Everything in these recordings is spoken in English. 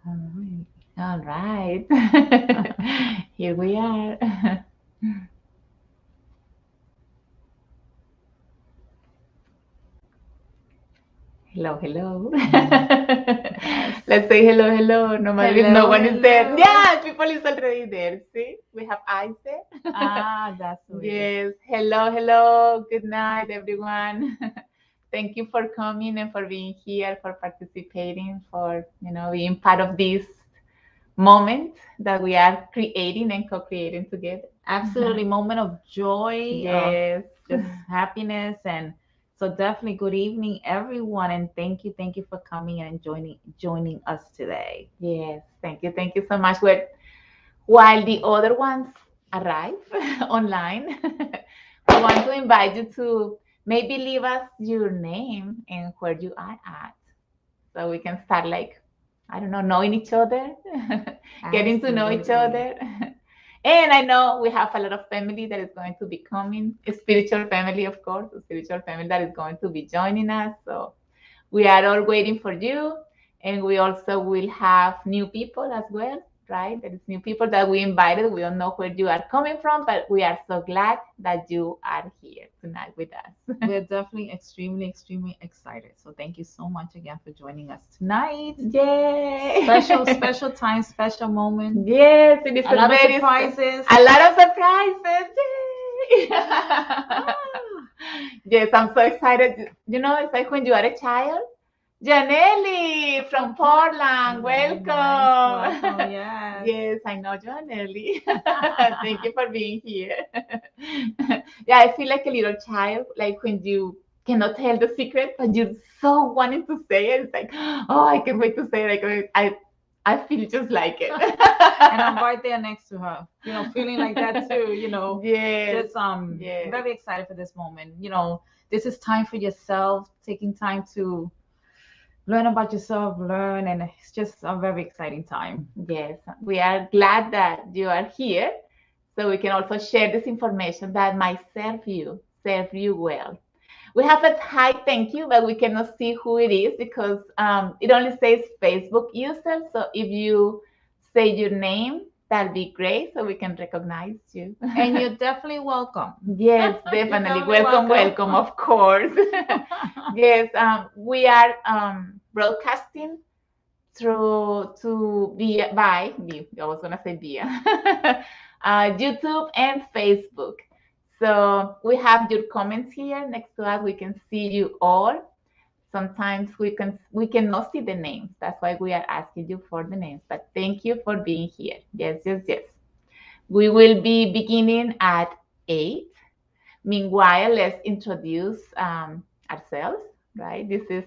All right. Here we are. Hello, hello. Yes. Let's say hello, hello. No matter if no Hello, one is there. hello. Yeah, people is already there. See, we have eyes there. Ah, that's sweet. Yes. Hello, hello. Good night, everyone. Thank you for coming and for being here, for participating, for being part of this moment that we are creating and co-creating together. Absolutely. Moment of joy, of Yes. just happiness. And so definitely good evening, everyone. And thank you for coming and joining us today. Yes. Thank you so much. While the other ones arrive online, we want to invite you to maybe leave us your name and where you are at. So we can start like, I don't know, knowing each other, getting to know each Absolutely. other. And I know we have a lot of family that is going to be coming, a spiritual family, of course, a spiritual family that is going to be joining us. So we are all waiting for you. And we also will have new people as well, right? There is new people that we invited. We don't know where you are coming from, but we are so glad that you are here tonight with us. We're definitely extremely excited. So thank you so much again for joining us tonight. Yay! Special time, special moment. Yes, it is A a lot of very surprises. a lot of surprises. Yay! Ah, Yes, I'm so excited. It's like when you are a child. Janelli from from Port. Portland, Very nice. welcome. Welcome. Yes. Yes, I know Janelli. Thank you for being here. Yeah, I feel like a little child, like when you cannot tell the secret, but you're so wanting to say it. It's like, oh, I can't wait to say it. Like, I feel just like it. And I'm right there next to her, feeling like that too, Yes, just yes, very excited for this moment. This is time for yourself, taking time to learn about yourself, learn, and it's just a very exciting time. yes. We are glad that you are here, so we can also share this information that might serve you well. We have a high thank you, but we cannot see who it is because it only says Facebook user. So if you say your name, that'll be great so we can recognize you. And you're definitely welcome. Yes, You're definitely. definitely Welcome, welcome. welcome, of course. Yes, we are broadcasting through to via by I was gonna say via YouTube and Facebook. So we have your comments here next to us. We can see you all. Sometimes we cannot see the names. That's why we are asking you for the names. But thank you for being here. Yes, yes, yes. We will be beginning at 8. Meanwhile, let's introduce ourselves, right? This is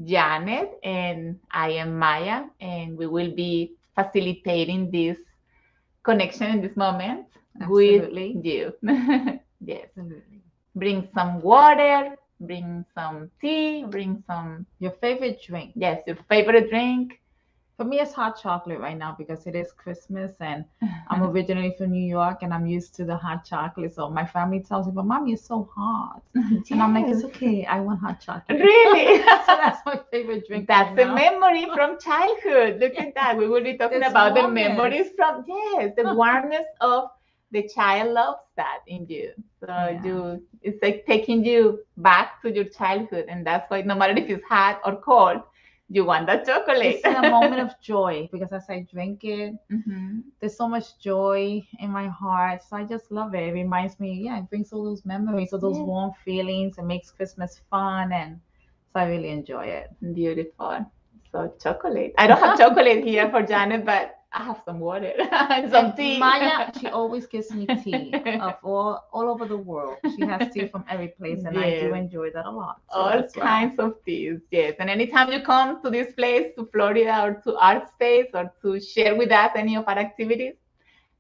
Janet, and I am Maya, and we will be facilitating this connection in this moment with Absolutely. you. Yes. Absolutely. Bring some water, bring some tea, bring some, Your favorite drink? yes, your favorite drink. For me, it's hot chocolate right now because it is Christmas and I'm originally from New York and I'm used to the hot chocolate. So my family tells me, but mommy, it's so hot. And I'm like, Yes, it's okay. I want hot chocolate. really. So that's my favorite drink right That's a now. memory from childhood. Look at that. We will be talking This about the warmness. memories from, yes, the warmness of the child loves that in you. So Yeah. it's like taking you back to your childhood. And that's why no matter if it's hot or cold, you want that chocolate. It's a moment of joy because as I drink it, Hmm. there's so much joy in my heart. So I just love it. It reminds me, yeah, it brings all those memories, all those Yes, warm feelings. It makes Christmas fun. And so I really enjoy it. beautiful. So chocolate. I don't have chocolate here for Janet, but I have some water and And some tea. Maya, she always gives me tea of all over the world. She has tea from every place, and I do Yes. enjoy that a lot too All as well. kinds of teas, yes. And anytime you come to this place, to Florida or to our space or to share with us any of our activities,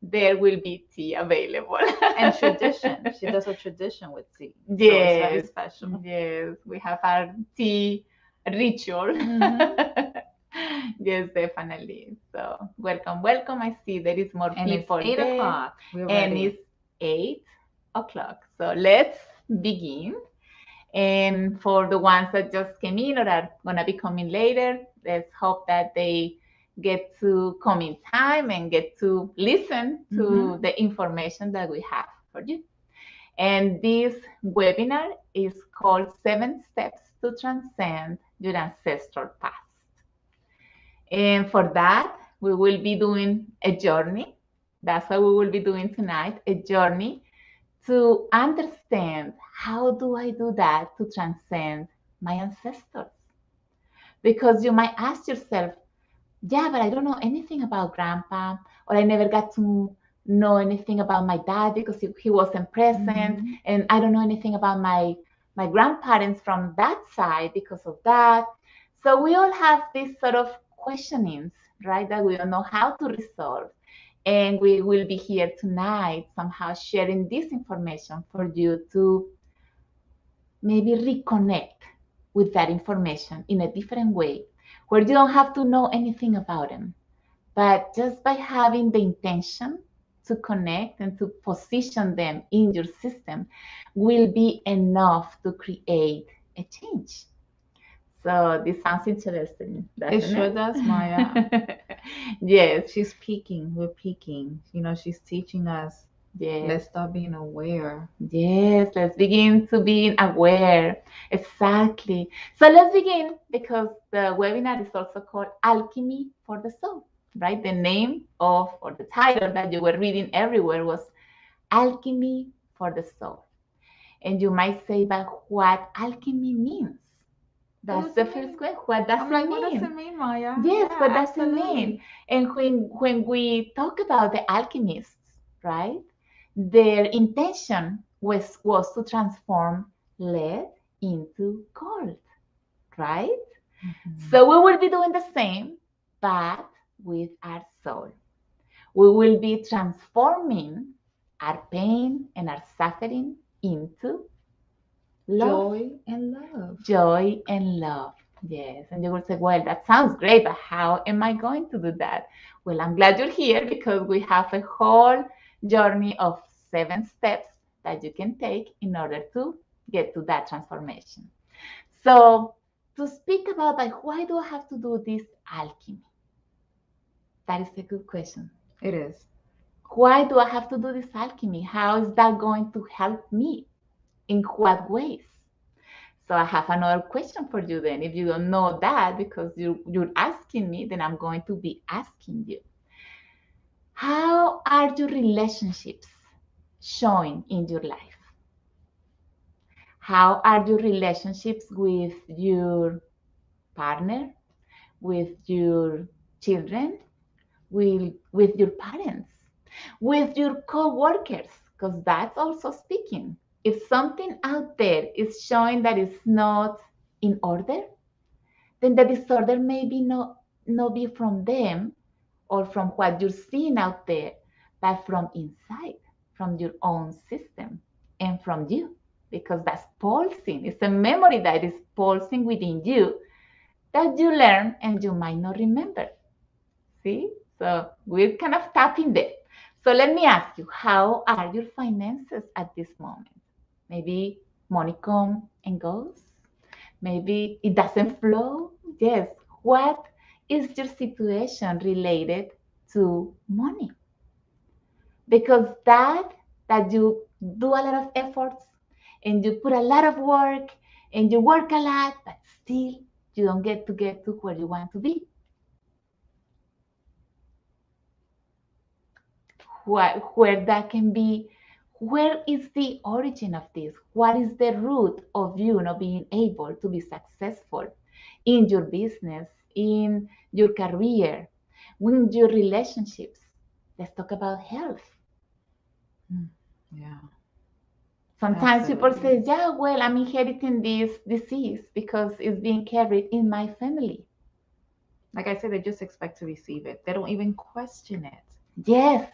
there will be tea available. And tradition. She does a tradition with tea. So it's very Yes, special. yes. We have our tea ritual. Hmm. Yes, definitely. So welcome, welcome. I see there is more And it's people eight there, o'clock. We're and ready. it's 8 o'clock. So let's begin. And for the ones that just came in or are gonna be coming later, let's hope that they get to come in time and get to listen to the information that we have for you. And this webinar is called 7 Steps to Transcend Your Ancestral Past. And for that, we will be doing a journey. That's what we will be doing tonight, a journey to understand how do I do that to transcend my ancestors. Because you might ask yourself, yeah, but I don't know anything about grandpa, or I never got to know anything about my dad because he wasn't present, and I don't know anything about my grandparents from that side because of that. So we all have these sort of questionings, right, that we don't know how to resolve. And we will be here tonight somehow sharing this information for you to maybe reconnect with that information in a different way, where you don't have to know anything about them, but just by having the intention to connect and to position them in your system will be enough to create a change. So this sounds interesting, doesn't it? It sure does, Maya. Yes. She's peaking. We're peaking. She's teaching us. Yes. Let's start being aware. Yes, let's begin to be aware. Exactly. So let's begin, because the webinar is also called Alchemy for the Soul, right? The name of, or the title that you were reading everywhere was Alchemy for the Soul. And you might say, but what alchemy means? That's the first question. What does it mean? What does it mean, Maya? Yes, what does it mean? And when we talk about the alchemists, right? Their intention was to transform lead into gold, right? So we will be doing the same, but with our soul. We will be transforming our pain and our suffering into love. Joy and love. Joy and love. Yes. And you will say, well, that sounds great, but how am I going to do that? Well, I'm glad you're here, because we have a whole journey of 7 steps that you can take in order to get to that transformation. So to speak about, like, why do I have to do this alchemy? That is a good question. It is. Why do I have to do this alchemy? How is that going to help me? In what ways? So I have another question for you then. If you don't know that, because you're asking me, then I'm going to be asking you. How are your relationships showing in your life? How are your relationships with your partner, with your children, with your parents, with your co-workers? Because that's also speaking. If something out there is showing that it's not in order, then the disorder may be not be from them or from what you're seeing out there, but from inside, from your own system and from you, because that's pulsing. It's a memory that is pulsing within you that you learn and you might not remember. See? So we're kind of tapping there. So let me ask you, how are your finances at this moment? Maybe money comes and goes. Maybe it doesn't flow. Yes. What is your situation related to money? Because that you do a lot of efforts and you put a lot of work and you work a lot, but still you don't get to where you want to be. Where that can be. Where is the origin of this? What is the root of you not being able to be successful in your business, in your career, in your relationships? Let's talk about health. Yeah. Sometimes people say, yeah, well, I'm inheriting this disease because it's being carried in my family. Like I said, they just expect to receive it. They don't even question it. Yes.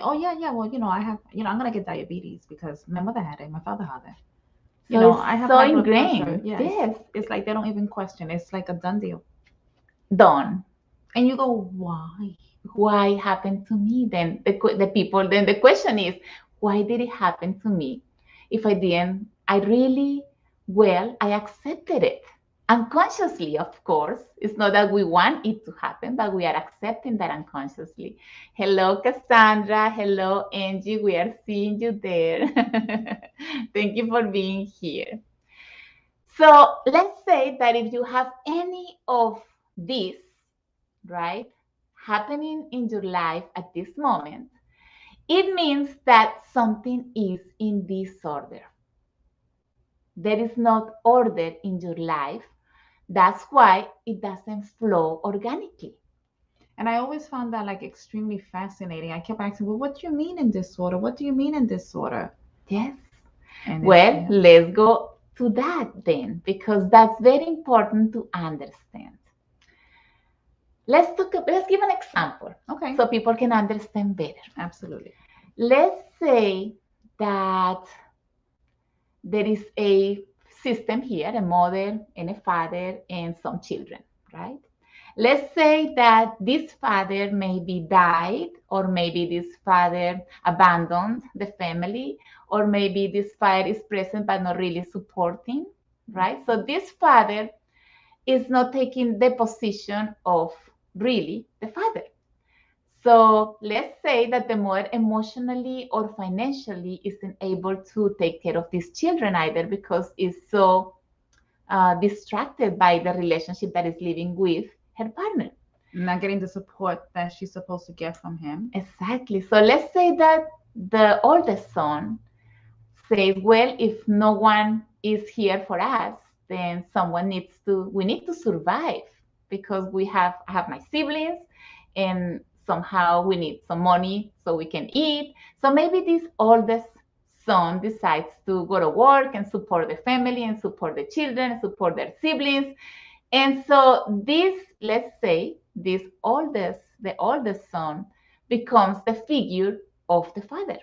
Oh yeah, well, I have, I'm gonna get diabetes because my mother had it, my father had it. So it's I have so high blood ingrained. pressure. Yes. It's like they don't even question. It's like a done deal. Done. And you go, why? Why happened to me? Then the question is, why did it happen to me? If I didn't, I accepted it. Unconsciously, of course. It's not that we want it to happen, but we are accepting that unconsciously. Hello, Cassandra. Hello, Angie. We are seeing you there. Thank you for being here. So let's say that if you have any of this, right, happening in your life at this moment, it means that something is in disorder. There is not order in your life. That's why it doesn't flow organically. And I always found that like extremely fascinating. I kept asking, well, what do you mean in disorder? What do you mean in disorder? Yes. And Well, let's go to that then, because that's very important to understand. Let's give an example. Okay. So people can understand better. Absolutely. Let's say that there is a system here, a mother and a father and some children, right? Let's say that this father maybe died, or maybe this father abandoned the family, or maybe this father is present but not really supporting, right? So this father is not taking the position of really the father. So let's say that the mother emotionally or financially isn't able to take care of these children either, because it's so distracted by the relationship that is living with her partner. Not getting the support that she's supposed to get from him. Exactly. So let's say that the oldest son says, well, if no one is here for us, then we need to survive, because I have my siblings, and somehow we need some money so we can eat. So maybe this oldest son decides to go to work and support the family and support the children, and support their siblings. And so let's say the oldest son becomes the figure of the father.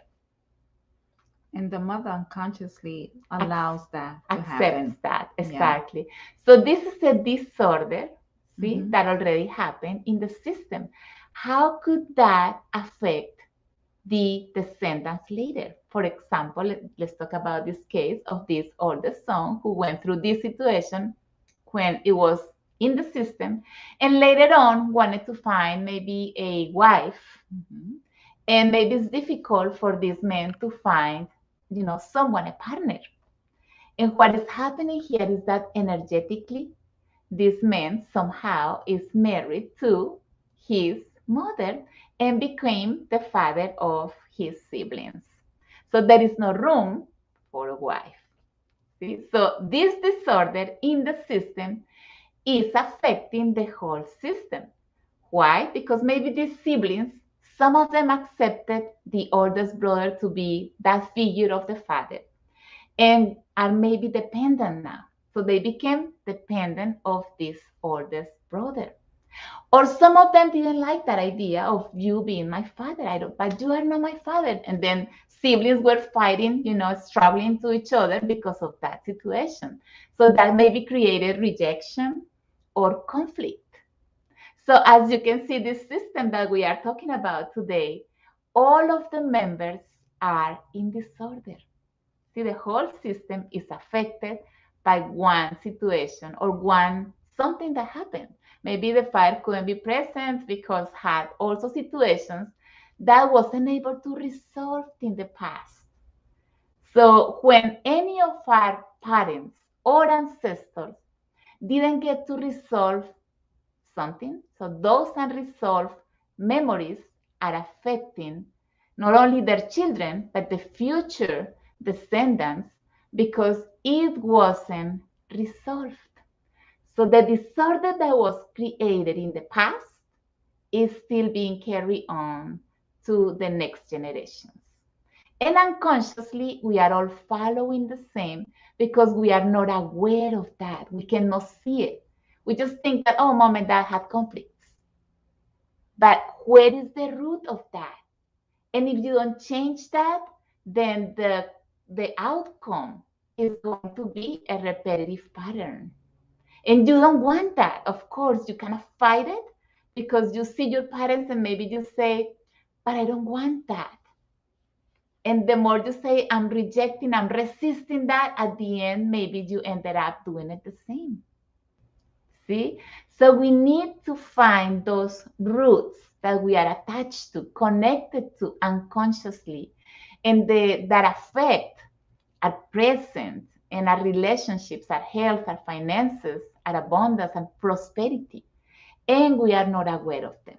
And the mother unconsciously allows that to Accepts happen. that, exactly. Yeah. So this is a disorder, see, Mhm. that already happened in the system. How could that affect the descendants later? For example, let's talk about this case of this oldest son who went through this situation when it was in the system, and later on wanted to find maybe a wife. Mhm. And maybe it's difficult for these men to find, someone, a partner. And what is happening here is that energetically, this man somehow is married to his mother and became the father of his siblings. So there is no room for a wife. See? So this disorder in the system is affecting the whole system. Why? Because maybe these siblings, some of them accepted the oldest brother to be that figure of the father, and are maybe dependent now. So they became dependent of this oldest brother. Or some of them didn't like that idea of you being my father. But you are not my father. And then siblings were fighting, struggling to each other because of that situation. So that maybe created rejection or conflict. So as you can see, this system that we are talking about today, all of the members are in disorder. See, the whole system is affected by one situation or something that happened. Maybe the fire couldn't be present because had also situations that wasn't able to resolve in the past. So when any of our parents or ancestors didn't get to resolve something, so those unresolved memories are affecting not only their children, but the future descendants, because it wasn't resolved. So the disorder that was created in the past is still being carried on to the next generations. And unconsciously, we are all following the same because we are not aware of that. We cannot see it. We just think that, oh, mom and dad had conflicts. But where is the root of that? And if you don't change that, then the outcome is going to be a repetitive pattern. And you don't want that. Of course, you cannot fight it because you see your parents and maybe you say, but I don't want that. And the more you say, I'm rejecting, I'm resisting that, at the end, maybe you ended up doing it the same. See? So we need to find those roots that we are attached to, connected to unconsciously, and that affect our present and our relationships, our health, our finances, our abundance and prosperity. And we are not aware of them.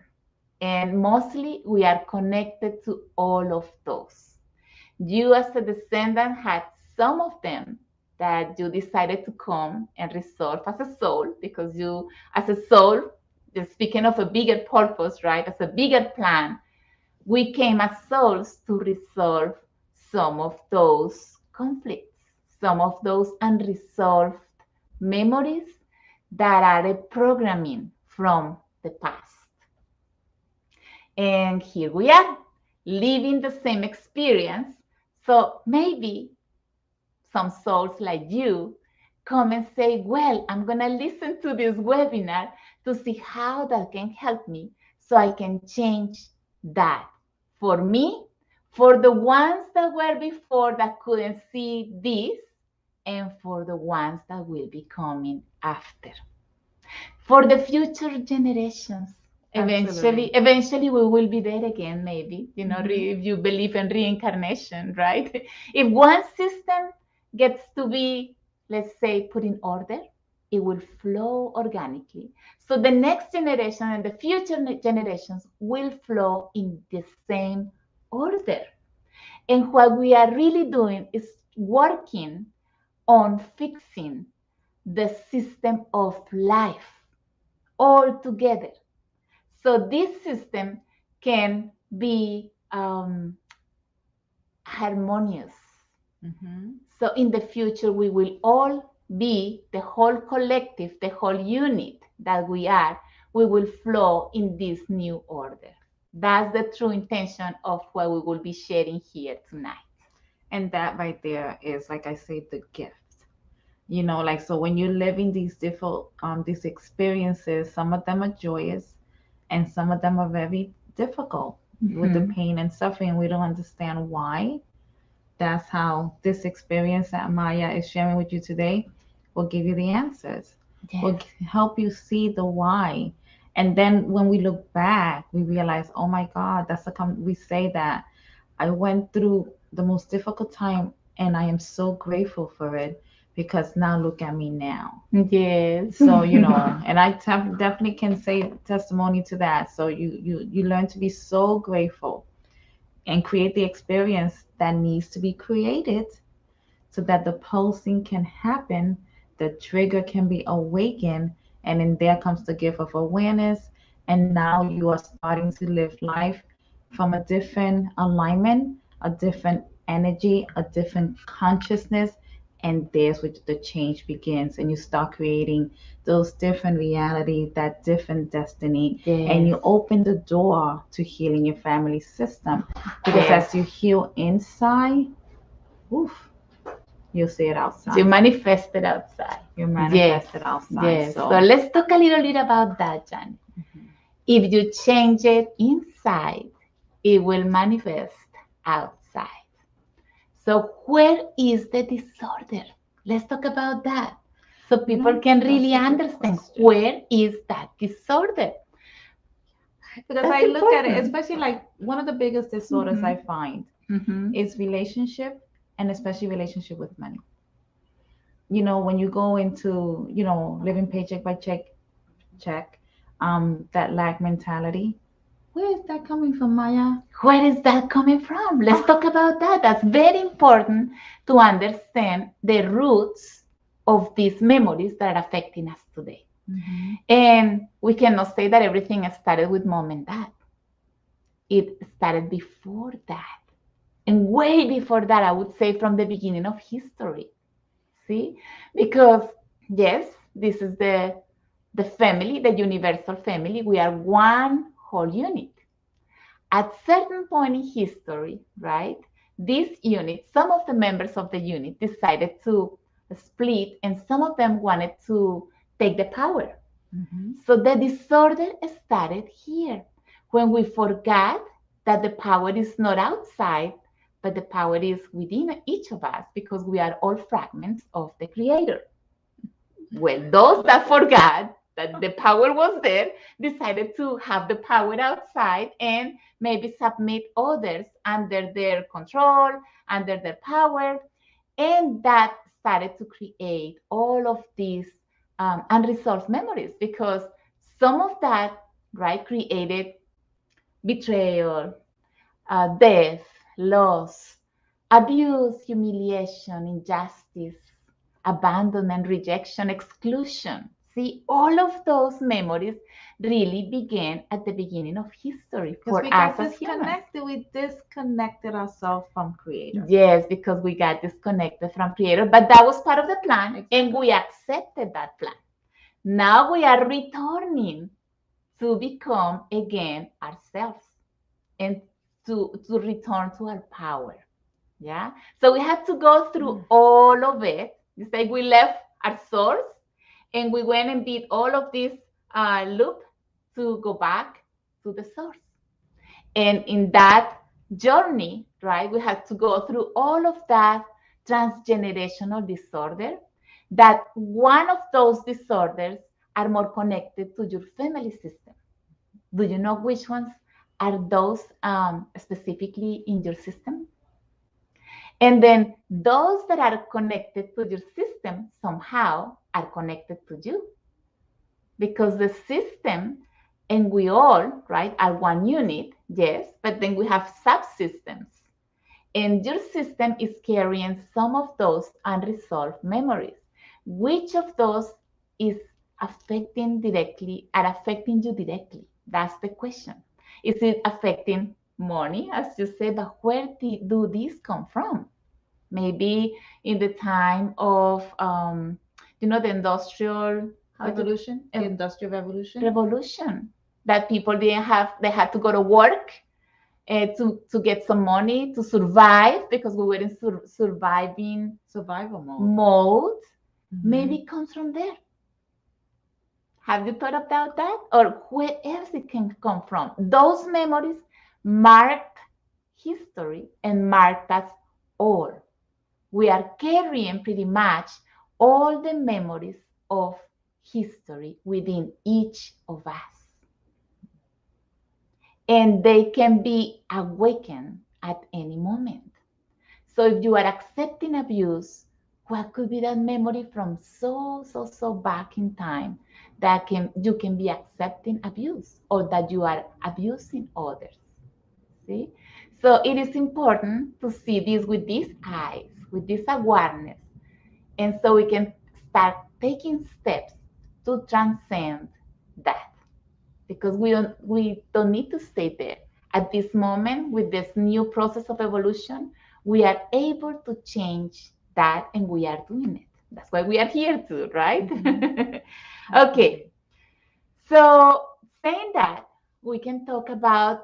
And mostly we are connected to all of those. You, as a descendant, had some of them that you decided to come and resolve as a soul, because you, as a soul, speaking of a bigger purpose, right, as a bigger plan, we came as souls to resolve some of those conflicts, some of those unresolved memories that are a programming from the past. And here we are, living the same experience. So maybe some souls like you come and say, well, I'm going to listen to this webinar to see how that can help me so I can change that for me, for the ones that were before that couldn't see this, and for the ones that will be coming after. For the future generations. Absolutely. Eventually we will be there again, maybe, Mhm. if you believe in reincarnation, right? If one system gets to be, let's say, put in order, it will flow organically. So the next generation and the future generations will flow in the same order. And what we are really doing is working on fixing the system of life all together. So this system can be harmonious. Mhm. So in the future, we will all be the whole collective, the whole unit that we are. We will flow in this new order. That's the true intention of what we will be sharing here tonight. And that right there is, like I say, the gift. Like, so when you're living these different these experiences, some of them are joyous and some of them are very difficult with the Mhm. pain and suffering. We don't understand why. That's how this experience that Maya is sharing with you today will give you the answers, will Yes. help you see the why. And then when we look back, we realize, oh my God, we say that I went through the most difficult time and I am so grateful for it because now look at me now. Yes. So, and I definitely can say testimony to that. So you learn to be so grateful and create the experience that needs to be created so that the pulsing can happen, the trigger can be awakened, and then there comes the gift of awareness. And now you are starting to live life from a different alignment, a different energy, a different consciousness. And there's where the change begins, and you start creating those different realities, that different destiny, and Yes. you open the door to healing your family system. Because Yes. as you heal inside, oof, you'll see it You outside. manifested outside. You Yes. manifest it outside. Yes. So So, let's talk a little bit about that, Janet. mhm. If you change it inside, it will manifest outside. So, where is the disorder? Let's talk about that so people can That's really a good understand question. where is that disorder. Because That's I look at it, important. especially like one of the biggest disorders I Mhm. find Mhm. is relationship, and especially relationship with money. When you go into, living paycheck by check, that lack mentality, where is that coming from, Maya? Where is that coming from? Let's Ah, talk about that. That's very important to understand the roots of these memories that are affecting us today. mhm. And we cannot say that everything started with mom and dad. It started before that. And way before that, I would say from the beginning of history. See? Because, yes, this is the family, the universal family. We are one whole unit. At certain point in history, right, this unit, some of the members of the unit decided to split, and some of them wanted to take the power. Mhm. So the disorder started here when we forgot that the power is not outside, but the power is within each of us because we are all fragments of the Creator. Well, those that forgot that the power was there, decided to have the power outside and maybe submit others under their control, under their power. And that started to create all of these unresolved memories because some of that, right, created betrayal, death, loss, abuse, humiliation, injustice, abandonment, rejection, exclusion. See, all of those memories really began at the beginning of history Because for we us got as humans. disconnected, we disconnected ourselves from Creator. Yes, because we got disconnected from Creator, but that was part of the plan, and Exactly. we accepted that plan. Now we are returning to become again ourselves and to return to our power. Yeah. So we had to go through all of it. It's like we left our source and we went and did all of this loop to go back to the source. And in that journey, right, we had to go through all of that transgenerational disorder. That one of those disorders are more connected to your family system. Do you know which ones are those specifically in your system? And then those that are connected to your system somehow are connected to you because the system and we all, right, are one unit, yes, but then we have subsystems. And your system is carrying some of those unresolved memories. Which of those is affecting you directly? That's the question. Is it affecting money, as you said, but where do these come from? Maybe in the time of the industrial Revolution, the uh, Industrial Revolution. revolution, that people didn't have, they had to go to work to get some money to survive because we were in surviving Survival mode. Maybe Mhm. it comes from there. Have you thought about that? Or where else it can come from? Those memories marked history and marked us all. We are carrying pretty much all the memories of history within each of us. And they can be awakened at any moment. So if you are accepting abuse, what could be that memory from so back in time that you can be accepting abuse or that you are abusing others? See? So it is important to see this with these eyes, with this awareness, and so we can start taking steps to transcend that because we don't need to stay there. At this moment, with this new process of evolution, we are able to change that and we are doing it. That's why we are here too, right? Mhm. Okay, so saying that, we can talk about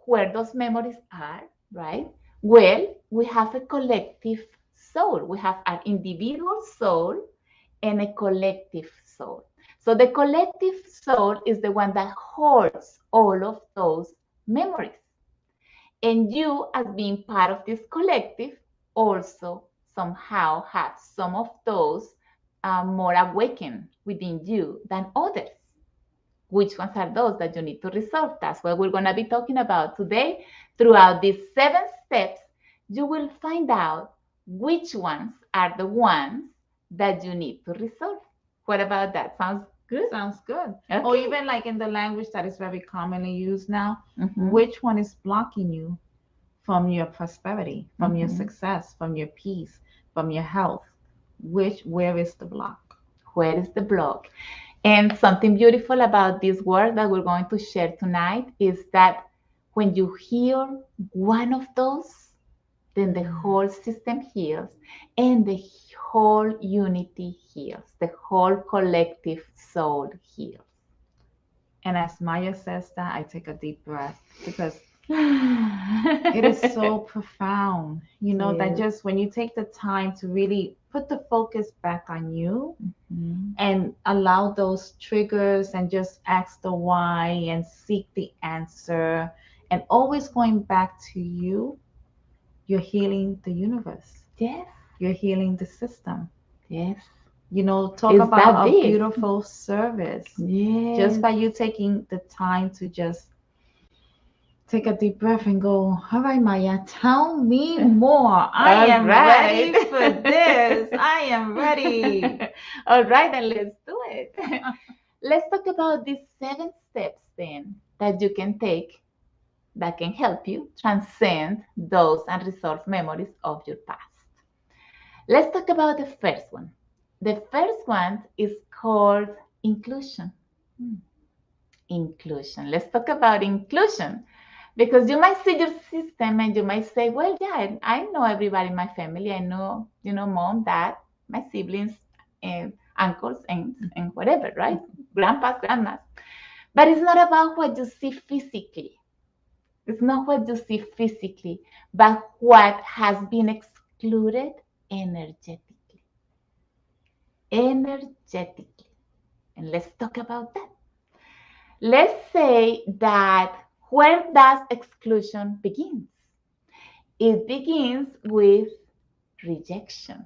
where those memories are, right? Well, we have a collective soul. We have an individual soul and a collective soul. So the collective soul is the one that holds all of those memories. And you, as being part of this collective, also somehow have some of those more awakened within you than others. Which ones are those that you need to resolve? That's what we're going to be talking about today. Throughout these 7 steps, you will find out which ones are the ones that you need to resolve. What about that? Sounds good? Sounds good. Okay. Or even like in the language that is very commonly used now, Mhm. which one is blocking you from your prosperity, from your Mhm. success, from your peace, from your health? Where is the block? Where is the block? And something beautiful about this word that we're going to share tonight is that when you heal one of those, then the whole system heals and the whole unity heals, the whole collective soul heals. And as Maya says that, I take a deep breath because it is so profound, that Yes. just when you take the time to really put the focus back on you Mhm. and allow those triggers and just ask the why and seek the answer and always going back to you, you're healing the universe. Yes, You're healing the system. yes. Talk It's about that a big. beautiful service. Just Yes. by you taking the time to just take a deep breath and go, all right, Maya, tell me more. I All am right. ready for this. I am ready. All right, then let's do it. Let's talk about these 7 steps then that you can take that can help you transcend those unresolved memories of your past. Let's talk about the first one. The first one is called inclusion. Hmm. Inclusion. Let's talk about inclusion because you might see your system and you might say, well, yeah, I know everybody in my family. I know, mom, dad, my siblings, and uncles, and whatever, right? Grandpas, grandmas. But it's not about what you see physically. It's not what you see physically, but what has been excluded energetically. Energetically. And let's talk about that. Let's say that where does exclusion begin? It begins with rejection.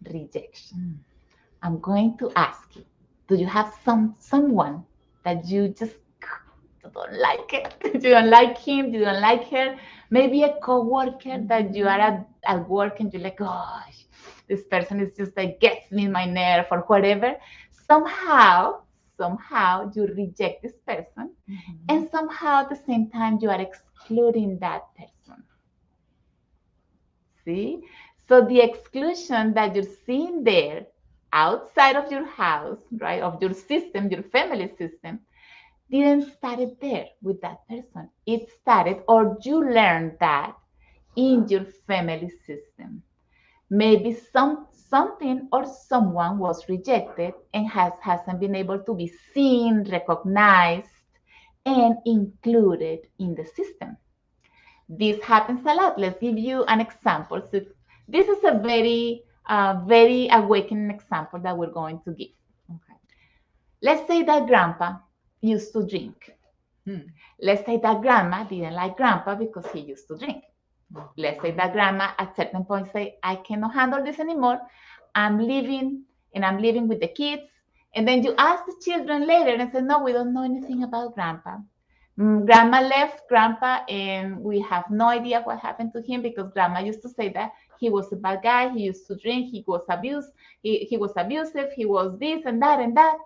Rejection. I'm going to ask you, do you have someone that you just don't like it? You don't like him, you don't like her. Maybe a coworker that you are at work and you're like, gosh, this person is just like gets me in my nerve or whatever. Somehow you reject this person, and somehow at the same time you are excluding that person. See? So the exclusion that you're seeing there outside of your house, right, of your system, your family system, didn't start there with that person. It started, or you learned that in your family system. Maybe something or someone was rejected and hasn't been able to be seen, recognized, and included in the system. This happens a lot. Let's give you an example. So this is a very awakening example that we're going to give. Okay. Let's say that grandpa used to drink. Let's say that grandma didn't like grandpa because he used to drink. Let's say that grandma at certain point say, I cannot handle this anymore. I'm leaving and I'm living with the kids. And then you ask the children later and say, no, we don't know anything about grandpa. Grandma left grandpa and we have no idea what happened to him because grandma used to say that he was a bad guy, he used to drink, he was abused, he was abusive, he was this and that and that.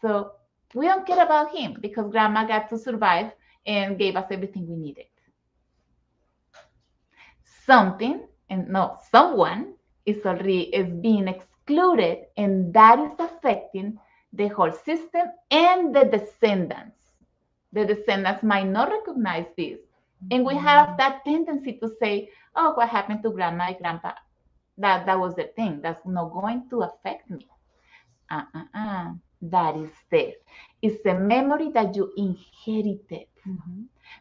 So we don't care about him because grandma got to survive and gave us everything we needed. Someone is being excluded, and that is affecting the whole system and the descendants. The descendants might not recognize this. And we have that tendency to say, oh, what happened to grandma and grandpa? That was the thing. That's not going to affect me. That is there. It's a memory that you inherited.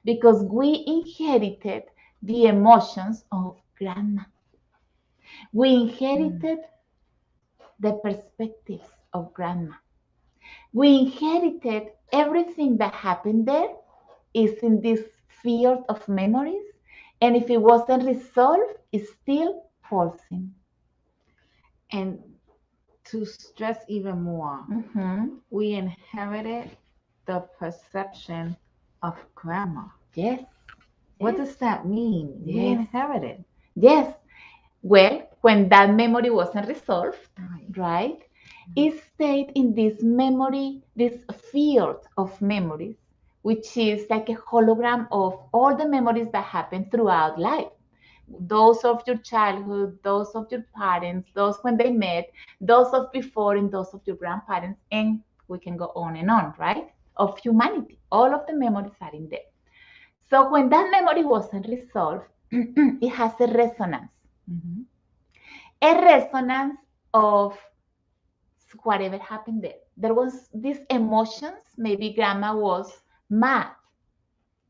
Because we inherited the emotions of grandma. We inherited the perspectives of grandma. We inherited everything that happened there is in this field of memories. And if it wasn't resolved, it's still pulsing. And to stress even more, we inherited the perception of grandma. Yes. What does that mean? Yes. We inherited. Yes. Well, when that memory wasn't resolved, right, it stayed in this memory, this field of memories, which is like a hologram of all the memories that happened throughout life. Those of your childhood, those of your parents, those when they met, those of before, and those of your grandparents, and we can go on, right? Of humanity. All of the memories are in there. So when that memory wasn't resolved, it has a resonance. A resonance of whatever happened there. There was these emotions. Maybe grandma was mad.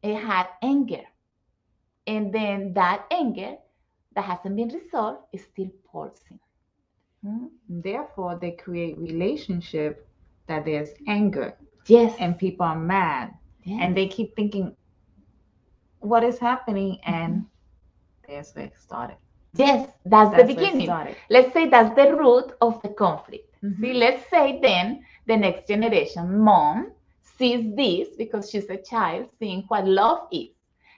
It had anger. And then that anger that hasn't been resolved is still pulsing. Therefore, they create relationship that there's anger. Yes. And people are mad. Yes. And they keep thinking, what is happening? And there's where it started. Yes, that's the That's where it beginning. started. Let's say that's the root of the conflict. See, Mm-hmm. let's say then the next generation, mom, sees this because she's a child, seeing what love is.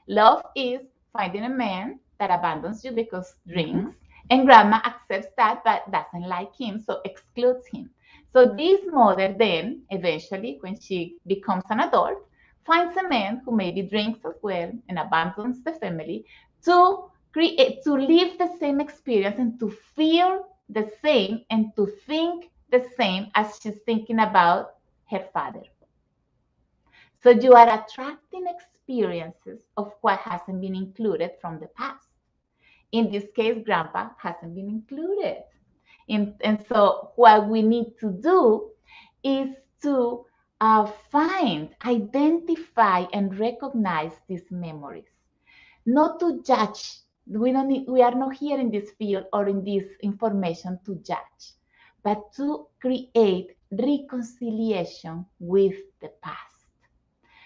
Love is finding a man that abandons you because Mm-hmm. drinks, and grandma accepts that but doesn't like him, so excludes him. So this mother then, eventually, when she becomes an adult, finds a man who maybe drinks as well and abandons the family to create, to live the same experience and to feel the same and to think the same as she's thinking about her father. So you are attracting experiences of what hasn't been included from the past. In this case, grandpa hasn't been included. And so what we need to do is to identify, and recognize these memories, not to judge. We are not here in this field or in this information to judge, but to create reconciliation with the past.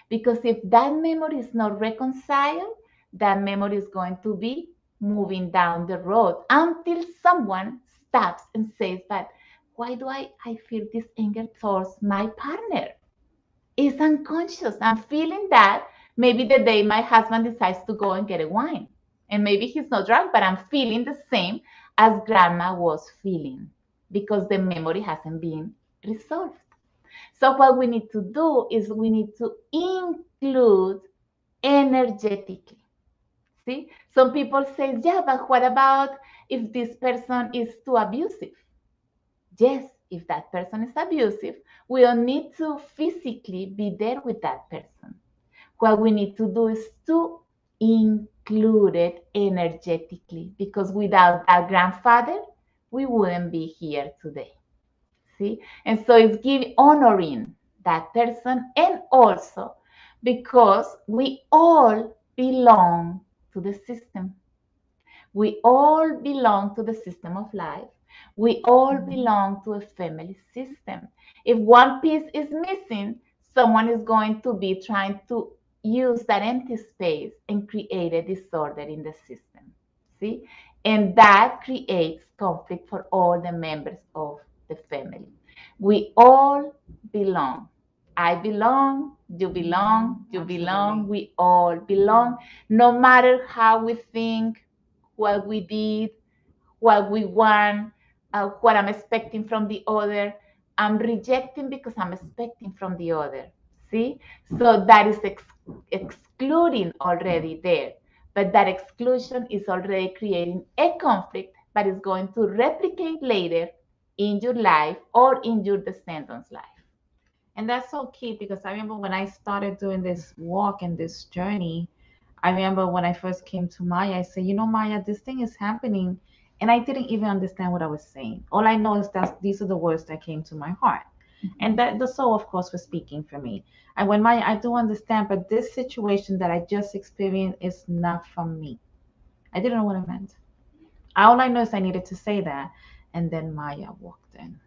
Because if that memory is not reconciled, that memory is going to be moving down the road until someone stops and says, but why do I feel this anger towards my partner? It's unconscious. I'm feeling that maybe the day my husband decides to go and get a wine. And maybe he's not drunk, but I'm feeling the same as grandma was feeling because the memory hasn't been resolved. So what we need to do is we need to include energetically. See, some people say, yeah, but what about if this person is too abusive? Yes, if that person is abusive, we don't need to physically be there with that person. What we need to do is to include it energetically, because without that grandfather, we wouldn't be here today. See? And so it's giving honoring that person, and also because we all belong to the system. We all belong to the system of life. We all Mm-hmm. belong to a family system. If one piece is missing, someone is going to be trying to use that empty space and create a disorder in the system. See? And that creates conflict for all the members of the family. We all belong. I belong, Mm-hmm. you belong, Absolutely. we all belong, no matter how we think, what we did, what we want, what I'm expecting from the other. I'm rejecting because I'm expecting from the other. See? So that is excluding already there. But that exclusion is already creating a conflict that is going to replicate later in your life or in your descendants' life. And that's so key because I remember when I started doing this walk and this journey, I remember when I first came to Maya, I said, you know, Maya, this thing is happening. And I didn't even understand what I was saying. All I know is that these are the words that came to my heart. And Mhm. that the soul, of course, was speaking for me. And when Maya, I do understand, but this situation that I just experienced is not from me. I didn't know what it meant. All I know is I needed to say that. And then Maya walked in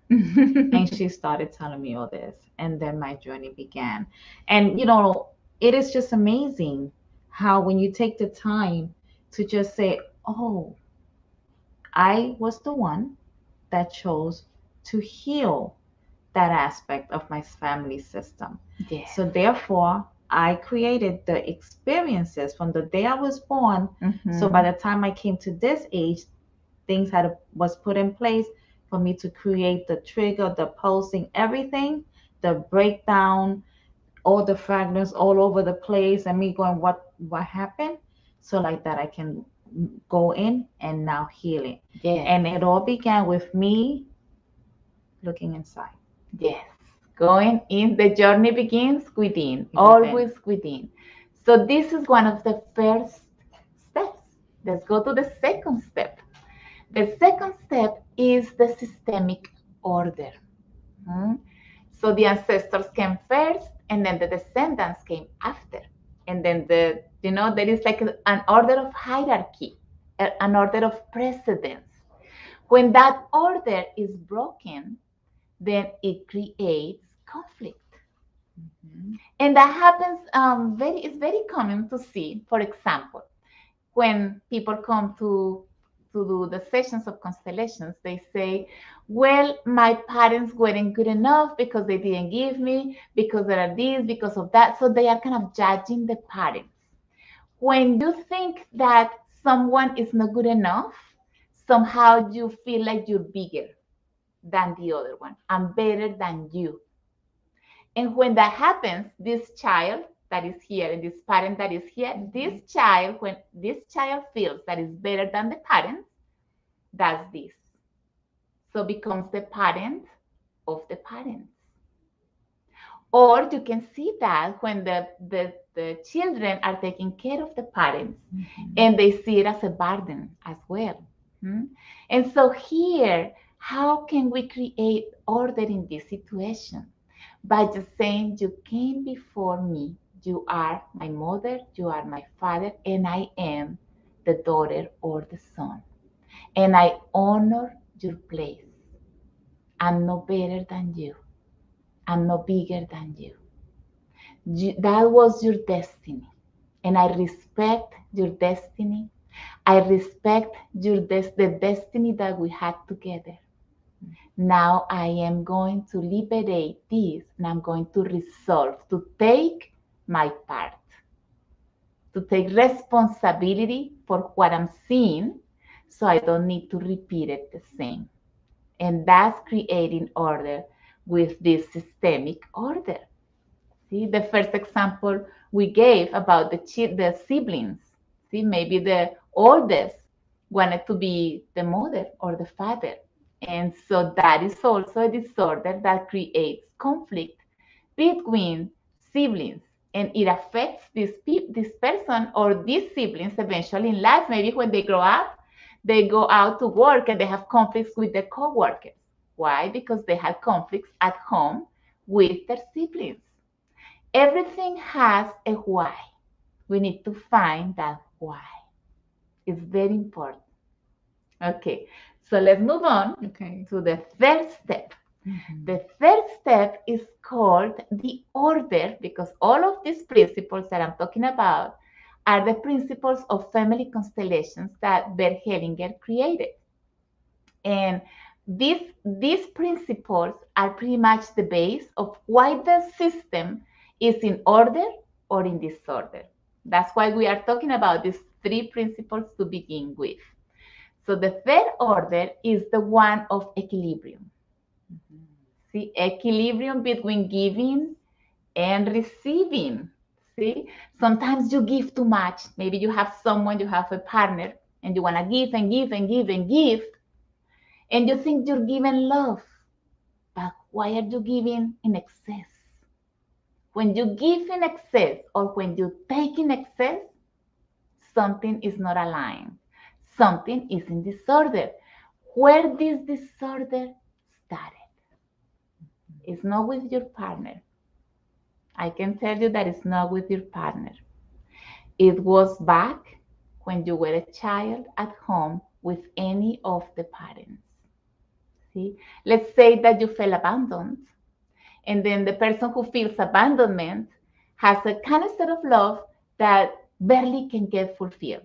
and she started telling me all this, and then my journey began. And it is just amazing how when you take the time to just say, oh, I was the one that chose to heal that aspect of my family system. Yes. So therefore I created the experiences from the day I was born. So by Mhm. the time I came to this age, things had was put in place for me to create the trigger, the pulsing, everything, the breakdown, all the fragments all over the place, and me going, what happened? So like that, I can go in and now heal it. Yes. And it all began with me looking inside Yes. Going in, the journey begins within, within. always within. So this is one of the first steps. Let's go to the second step. The second step is the systemic order. Hmm? So the ancestors came first, and then the descendants came after. And then there is like an order of hierarchy, an order of precedence. When that order is broken, then it creates conflict. Mhm. And that happens it's very common to see, for example, when people come to to do the sessions of constellations, they say, well, my parents weren't good enough because they didn't give me, because there are this, because of that. So they are kind of judging the parents. When you think that someone is not good enough, somehow you feel like you're bigger than the other one and better than you. And when that happens, this child that is here and this parent that is here, this child, when this child feels that is better than the parent, does this. So becomes the parent of the parents. Or you can see that when the children are taking care of the parents, and they see it as a burden as well. And so here, how can we create order in this situation? By just saying, you came before me, you are my mother, you are my father, and I am the daughter or the son. And I honor your place. I'm no better than you. I'm no bigger than you. That was your destiny. And I respect your destiny. I respect the destiny that we had together. Now I am going to liberate this, and I'm going to resolve to take my part, to take responsibility for what I'm seeing, so I don't need to repeat it the same. And that's creating order with this systemic order. See, the first example we gave about the siblings. See, maybe the oldest wanted to be the mother or the father. And so that is also a disorder that creates conflict between siblings. And it affects this person or these siblings eventually in life. Maybe when they grow up, they go out to work and they have conflicts with their co-workers. Why? Because they had conflicts at home with their siblings. Everything has a why. We need to find that why. It's very important. Okay, so let's move on to the third step. The third step is called the order, because all of these principles that I'm talking about are the principles of family constellations that Bert Hellinger created. And these principles are pretty much the base of why the system is in order or in disorder. That's why we are talking about these three principles to begin with. So the third order is the one of equilibrium. See, equilibrium between giving and receiving. See, sometimes you give too much. Maybe you have someone, you have a partner, and you want to give and give and give and give. And you think you're giving love, but why are you giving in excess? When you give in excess or when you take in excess, something is not aligned. Something is in disorder. Where this disorder started? It's not with your partner. I can tell you that it's not with your partner. It was back when you were a child at home with any of the parents. See, let's say that you felt abandoned, and then the person who feels abandonment has a kind of set of love that barely can get fulfilled.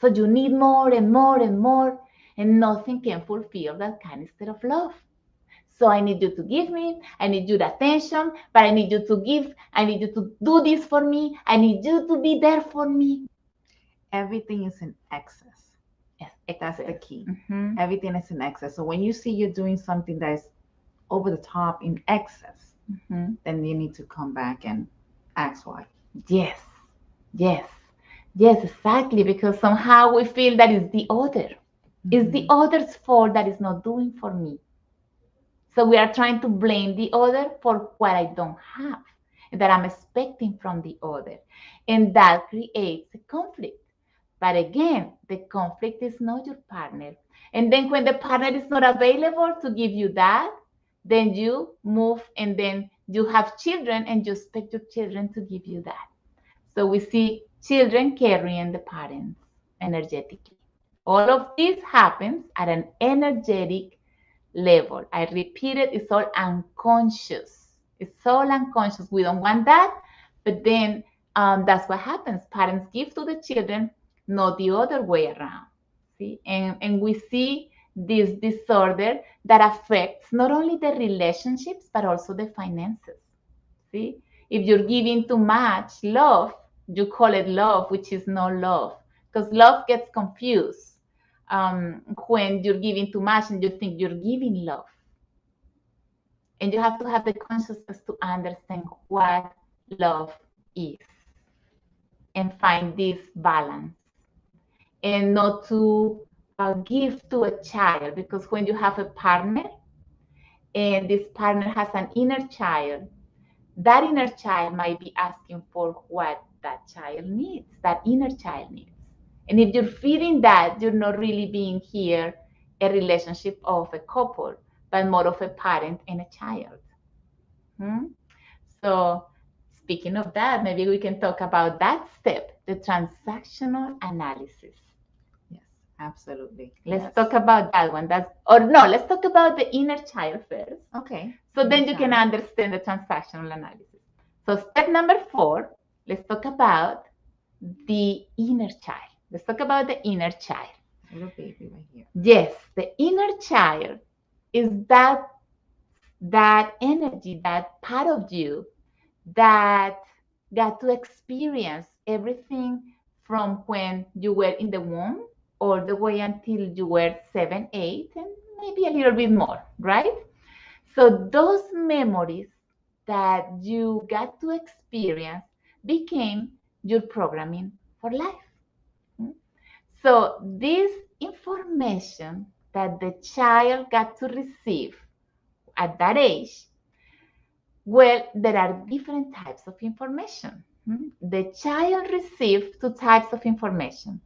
So you need more and more and more, and nothing can fulfill that kind of set of love. So I need you to give me, I need your attention, but I need you to give, I need you to do this for me, I need you to be there for me. Everything is in excess. Yes, That's the key. Mm-hmm. Everything is in excess. So when you see you're doing something that is over the top in excess, then you need to come back and ask why. Yes, yes, yes, exactly. Because somehow we feel that it's the other. It's the other's fault that is not doing for me. So we are trying to blame the other for what I don't have and that I'm expecting from the other. And that creates a conflict. But again, the conflict is not your partner. And then when the partner is not available to give you that, then you move and then you have children and you expect your children to give you that. So we see children carrying the parents energetically. All of this happens at an energetic level. I repeat it, it's all unconscious. It's all unconscious. We don't want that, but then that's what happens. Parents give to the children, not the other way around. See, and we see this disorder that affects not only the relationships but also the finances. See, if you're giving too much love, you call it love, which is no love, because love gets confused when you're giving too much and you think you're giving love. And you have to have the consciousness to understand what love is and find this balance and not to give to a child, because when you have a partner and this partner has an inner child, that inner child might be asking for what that child needs, that inner child needs. And if you're feeding that, you're not really being here a relationship of a couple, but more of a parent and a child. So speaking of that, maybe we can talk about that step, the transactional analysis. Yes, absolutely. Let's talk about that one. Let's talk about the inner child first. Okay. So then you can understand the transactional analysis. So step number 4, let's talk about the inner child. Let's talk about the inner child. Little baby right here. Yes, the inner child is that energy, that part of you that got to experience everything from when you were in the womb all the way until you were 7, 8, and maybe a little bit more, right? So those memories that you got to experience became your programming for life. So this information that the child got to receive at that age, well, there are different types of information. The child received 2 types of information.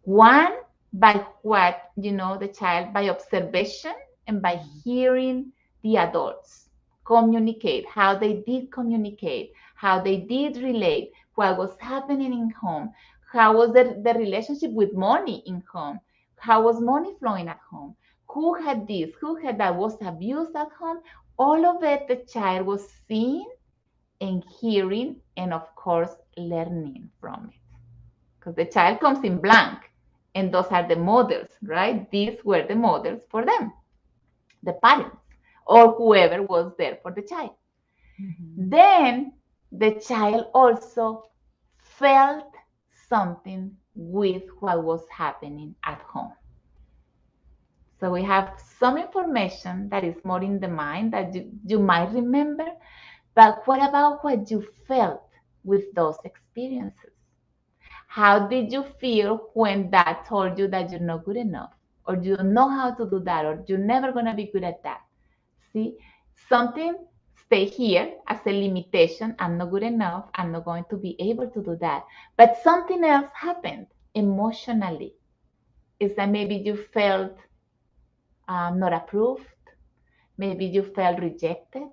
One, by what, the child, by observation and by hearing the adults communicate, how they did communicate, how they did relate, what was happening in home, how was the relationship with money in home, how was money flowing at home, who had this, who had that, was abused at home. All of it the child was seeing and hearing and, of course, learning from it. Because the child comes in blank, and those are the models, right? These were the models for them, the parents, or whoever was there for the child. Then the child also felt something with what was happening at home. So we have some information that is more in the mind that you might remember, but what about what you felt with those experiences? How did you feel when dad told you that you're not good enough, or you don't know how to do that, or you're never going to be good at that? See, something stay here as a limitation. I'm not good enough. I'm not going to be able to do that. But something else happened emotionally. Is that maybe you felt not approved? Maybe you felt rejected?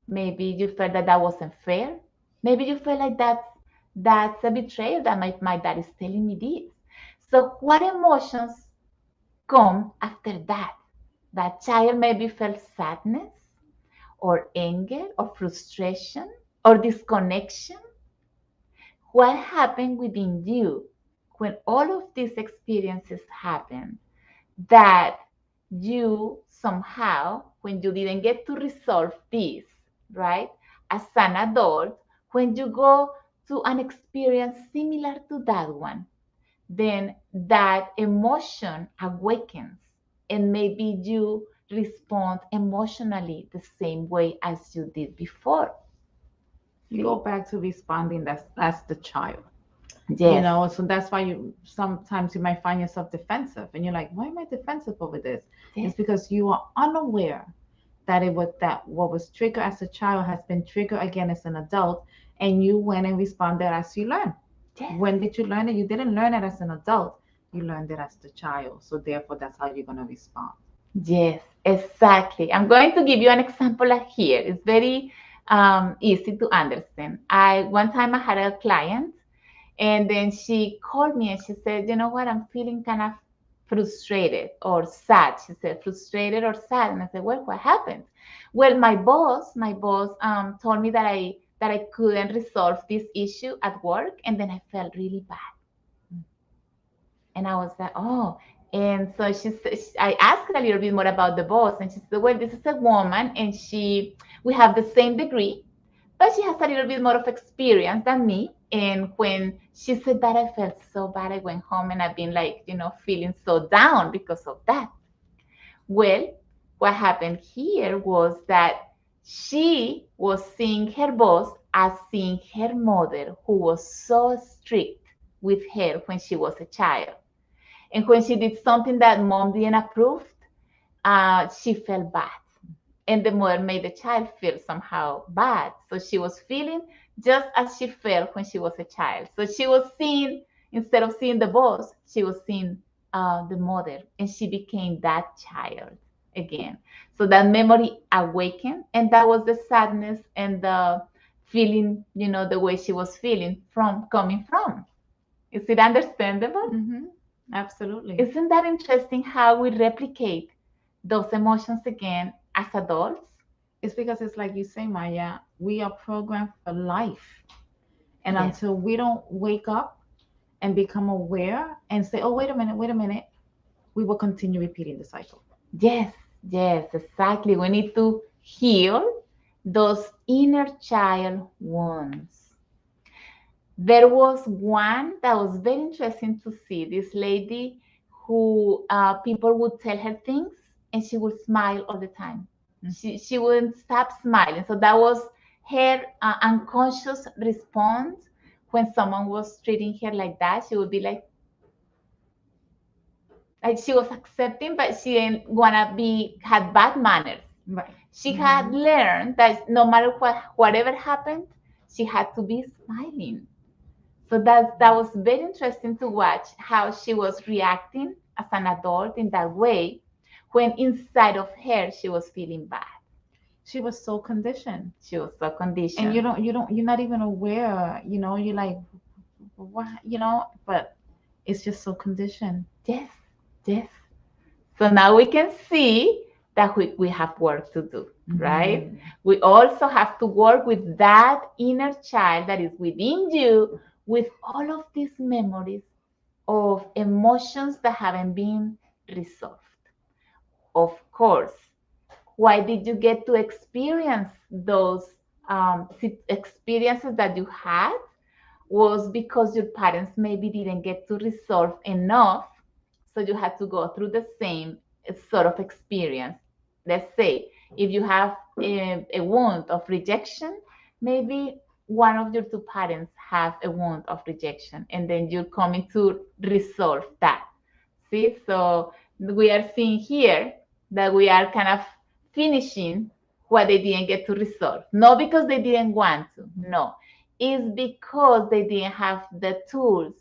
Maybe you felt that wasn't fair? Maybe you felt like that's a betrayal, that my dad is telling me this. So what emotions come after that? That child maybe felt sadness or anger or frustration or disconnection. What happened within you when all of these experiences happened that you somehow, when you didn't get to resolve this, right, as an adult, when you go to an experience similar to that one, then that emotion awakens and maybe you respond emotionally the same way as you did before. You go back to responding as the child. Yes. So that's why sometimes you might find yourself defensive and you're like, why am I defensive over this? Yes. It's because you are unaware that what was triggered as a child has been triggered again as an adult, and you went and responded as you learn. Yes. When did you learn it? You didn't learn it as an adult. You learned it as the child. So therefore, that's how you're going to respond. Yes, exactly. I'm going to give you an example here. It's very easy to understand. One time I had a client, and then she called me and she said, you know what, I'm feeling kind of frustrated or sad. She said, frustrated or sad. And I said, well, what happened? Well, my boss told me that I couldn't resolve this issue at work, and then I felt really bad. And I was like, oh, And so I asked her a little bit more about the boss, and she said, "Well, this is a woman, and we have the same degree, but she has a little bit more of experience than me." And when she said that, I felt so bad. I went home and I've been like, feeling so down because of that. Well, what happened here was that she was seeing her boss as seeing her mother, who was so strict with her when she was a child. And when she did something that mom didn't approve, she felt bad. And the mother made the child feel somehow bad. So she was feeling just as she felt when she was a child. So she was seeing, instead of seeing the boss, she was seeing the mother, and she became that child again. So that memory awakened, and that was the sadness and the feeling, the way she was feeling from coming from. Is it understandable? Mm-hmm. Absolutely. Isn't that interesting how we replicate those emotions again as adults? It's because it's like you say, Maya, we are programmed for life. And Yes, until we don't wake up and become aware and say, oh, wait a minute, we will continue repeating the cycle. yes, yes, exactly. We need to heal those inner child wounds. There was one that was very interesting to see. This lady who people would tell her things, and she would smile all the time. She wouldn't stop smiling. So that was her unconscious response when someone was treating her like that. She would be like she was accepting, but she didn't wanna had bad manners. Right. She had learned that no matter whatever happened, she had to be smiling. So that was very interesting to watch how she was reacting as an adult in that way, when inside of her she was feeling bad. She was so conditioned. She was so And conditioned. you're not even aware, you're like, what, but it's just so conditioned. Yes, yes. So now we can see that we have work to do, right? We also have to work with that inner child that is within you, with all of these memories of emotions that haven't been resolved. Of course, why did you get to experience those experiences that you had? Was because your parents maybe didn't get to resolve enough, so you had to go through the same sort of experience. Let's say if you have a wound of rejection, maybe one of your two parents have a wound of rejection, and then you're coming to resolve that. See, so we are seeing here that we are kind of finishing what they didn't get to resolve. Not because they didn't want to, no. It's because they didn't have the tools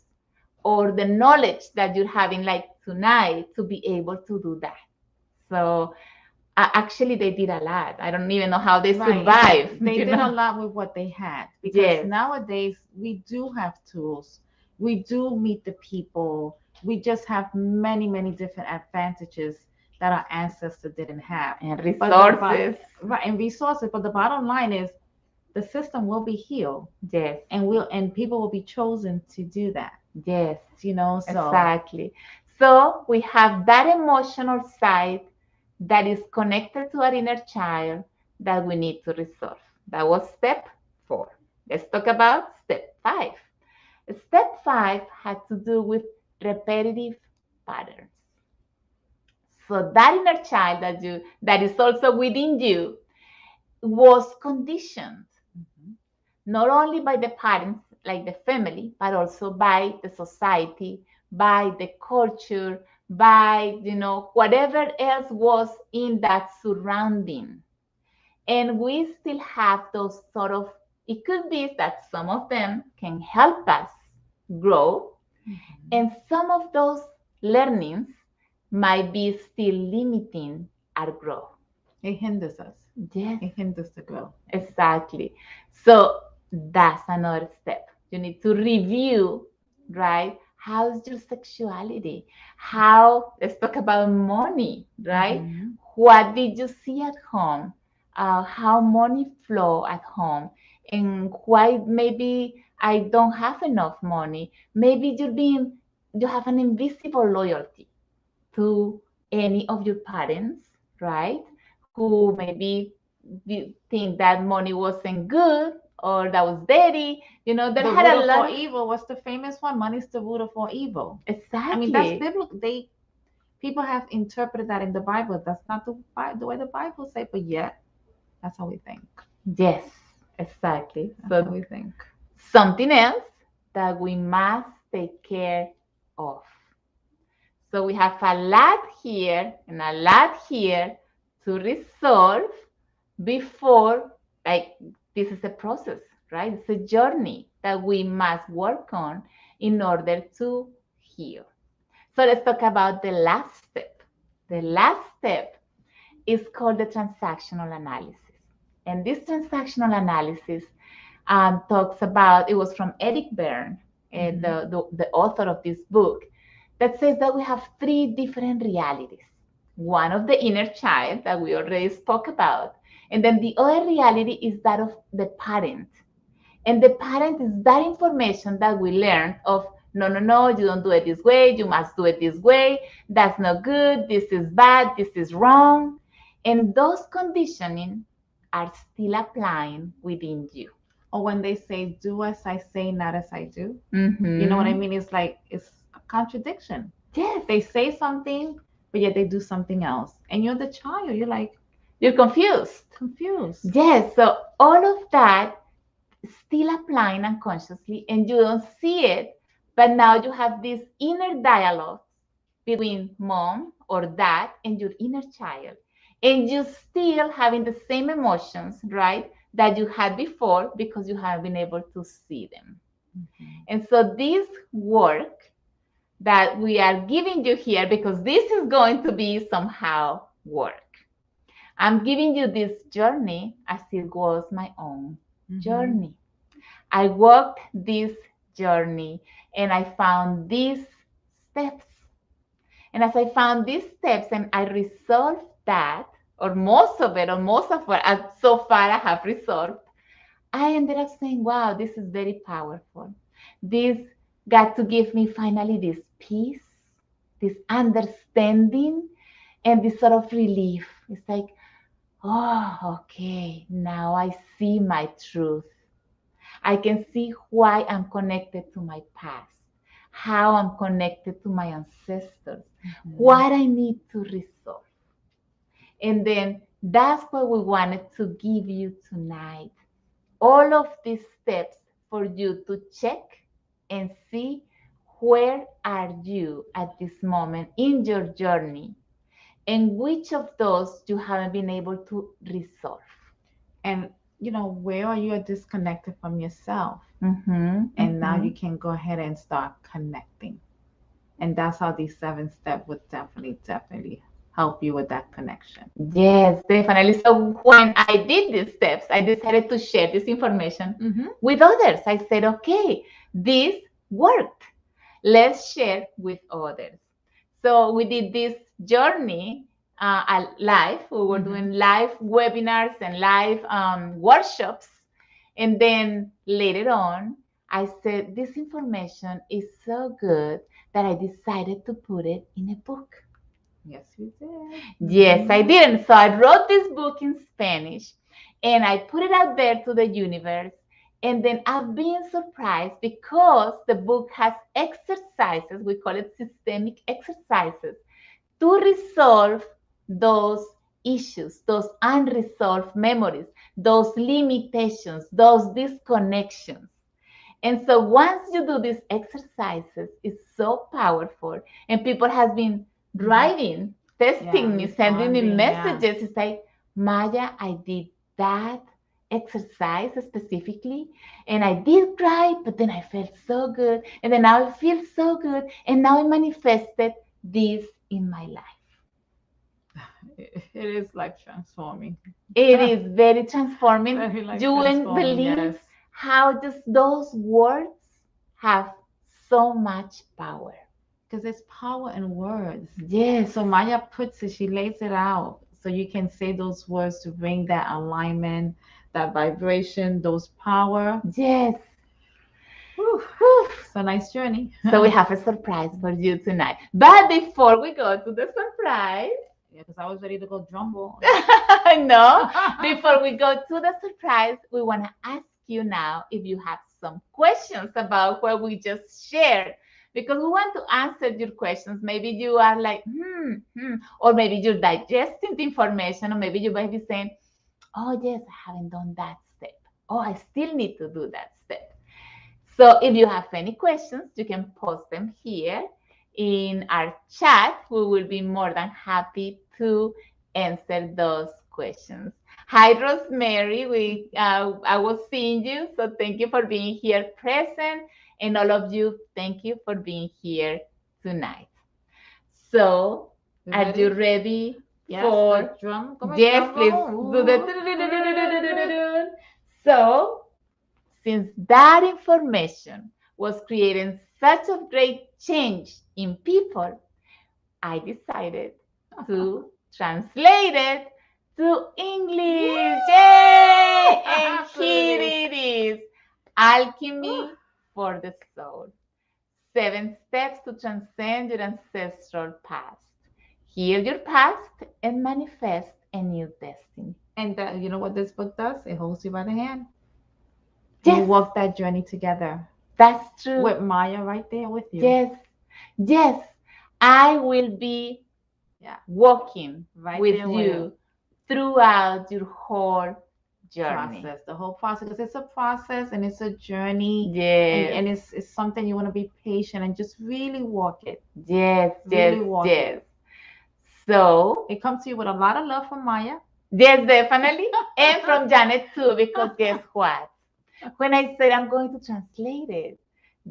or the knowledge that you're having like tonight to be able to do that. So actually, they did a lot. I don't even know how they Right. survived. They did a lot with what they had, because Yes. nowadays we do have tools. We do meet the people. We just have many, many different advantages that our ancestors didn't have. And But the resources. right, and resources. But the bottom line is the system will be healed, Yes. and people will be chosen to do that. Yes. So Exactly. So we have that emotional side that is connected to our inner child that we need to resolve. That was step 4. Let's talk about step 5. Step 5 had to do with repetitive patterns. So that inner child that is also within you was conditioned not only by the parents, like the family, but also by the society, by the culture, by whatever else was in that surrounding. And we still have those sort of, it could be that some of them can help us grow, and some of those learnings might be still limiting our growth. it hinders us. Yes, It hinders the growth. exactly. So that's another step. You need to review, right? How's your sexuality? Let's talk about money, right? What did you see at home? How money flow at home? And why maybe I don't have enough money? Maybe you have an invisible loyalty. to any of your parents, right? Who maybe think that money wasn't good or that was dirty. There The had root a of lot all of evil. What's the famous one? Money's the root of all evil. I mean, that's exactly. biblical. People have interpreted that in the Bible. That's not the way the Bible say, but yet that's how we think. Yes, exactly. That's how So we think. something else that we must take care of. So we have a lot here and a lot here to resolve before, like, this is a process, right? It's a journey that we must work on in order to heal. So let's talk about the last step. The last step is called the transactional analysis. And this transactional analysis talks about, it was from Eric Berne, the author of this book, that says that we have three different realities. One of the inner child that we already spoke about, and then the other reality is that of the parent. And the parent is that information that we learned of, no, no, no, you don't do it this way, you must do it this way, that's not good, this is bad, this is wrong. And those conditioning are still applying within you. Or when they say, do as I say, not as I do. Mm-hmm. You know what I mean? It's like, it's a contradiction. Yes. They say something, but yet they do something else. And you're the child. You're like, you're confused. Confused. Yes. So all of that still applying unconsciously, and you don't see it, but now you have this inner dialogue between mom or dad and your inner child, and you still having the same emotions, right, that you had before, because you have been able to see them. And so this work that we are giving you here, because this is going to be somehow work, I'm giving you this journey as it was my own journey. I walked this journey and I found these steps. And as I found these steps and I resolved that, or most of it, or most of what so far I have resolved, I ended up saying, wow, this is very powerful. This got to give me finally this peace, this understanding, and this sort of relief. It's like, oh, okay, now I see my truth. I can see why I'm connected to my past, how I'm connected to my ancestors, what I need to resolve. And then that's what we wanted to give you tonight. All of these steps for you to check and see where are you at this moment in your journey and which of those you haven't been able to resolve. And where are you disconnected from yourself? And now you can go ahead and start connecting. And that's how these 7 steps would definitely help you with that connection. Yes, definitely. So when I did these steps, I decided to share this information with others. I said, okay, this worked. Let's share with others. So we did this journey live. We were doing live webinars and live workshops. And then later on, I said, this information is so good that I decided to put it in a book. Yes, you did. Yes, I did. And so I wrote this book in Spanish and I put it out there to the universe. And then I've been surprised because the book has exercises, we call it systemic exercises, to resolve those issues, those unresolved memories, those limitations, those disconnections. And so once you do these exercises, it's so powerful. And people have been writing, texting me, sending me messages. It's like, Maya, I did that exercise specifically, and I did cry, but then I felt so good. And then now I feel so good. And now I manifested this in my life. It is life transforming. It is very transforming. You wouldn't believe how just those words have so much power. Because there's power in words. Yes. So Maya puts it, she lays it out. So you can say those words to bring that alignment, that vibration, those power. Yes. It's a nice journey. So we have a surprise for you tonight. But before we go to the surprise, Yeah, because I was ready to go drum roll. no, before we go to the surprise, we want to ask you now if you have some questions about what we just shared. Because we want to answer your questions. Maybe you are like, or maybe you're digesting the information, or maybe you might be saying, oh, yes, I haven't done that step. Oh, I still need to do that step. So if you have any questions, you can post them here in our chat. We will be more than happy to answer those questions. Hi, Rosemary. I was seeing you, so thank you for being here present. And all of you, thank you for being here tonight. So, are you ready Yes, for the drum. yes, Drum please roll. do the so since that information was creating such a great change in people, I decided to translate it to English. Yay! And here it is, Alchemy for the Soul. 7 steps to transcend your ancestral past. Heal your past and manifest a new destiny. And you know what this book does? It holds you by the hand. Yes. You walk that journey together. That's true. With Maya right there with you. Yes. Yes. I will be walking right with you throughout your whole journey. The whole process, because it's a process and it's a journey. Yes. And it's something you want to be patient and just really walk it. Yes. Really walk it. So it comes to you with a lot of love from Maya. Yes, definitely. And from Janet too, because guess what? When I said I'm going to translate it,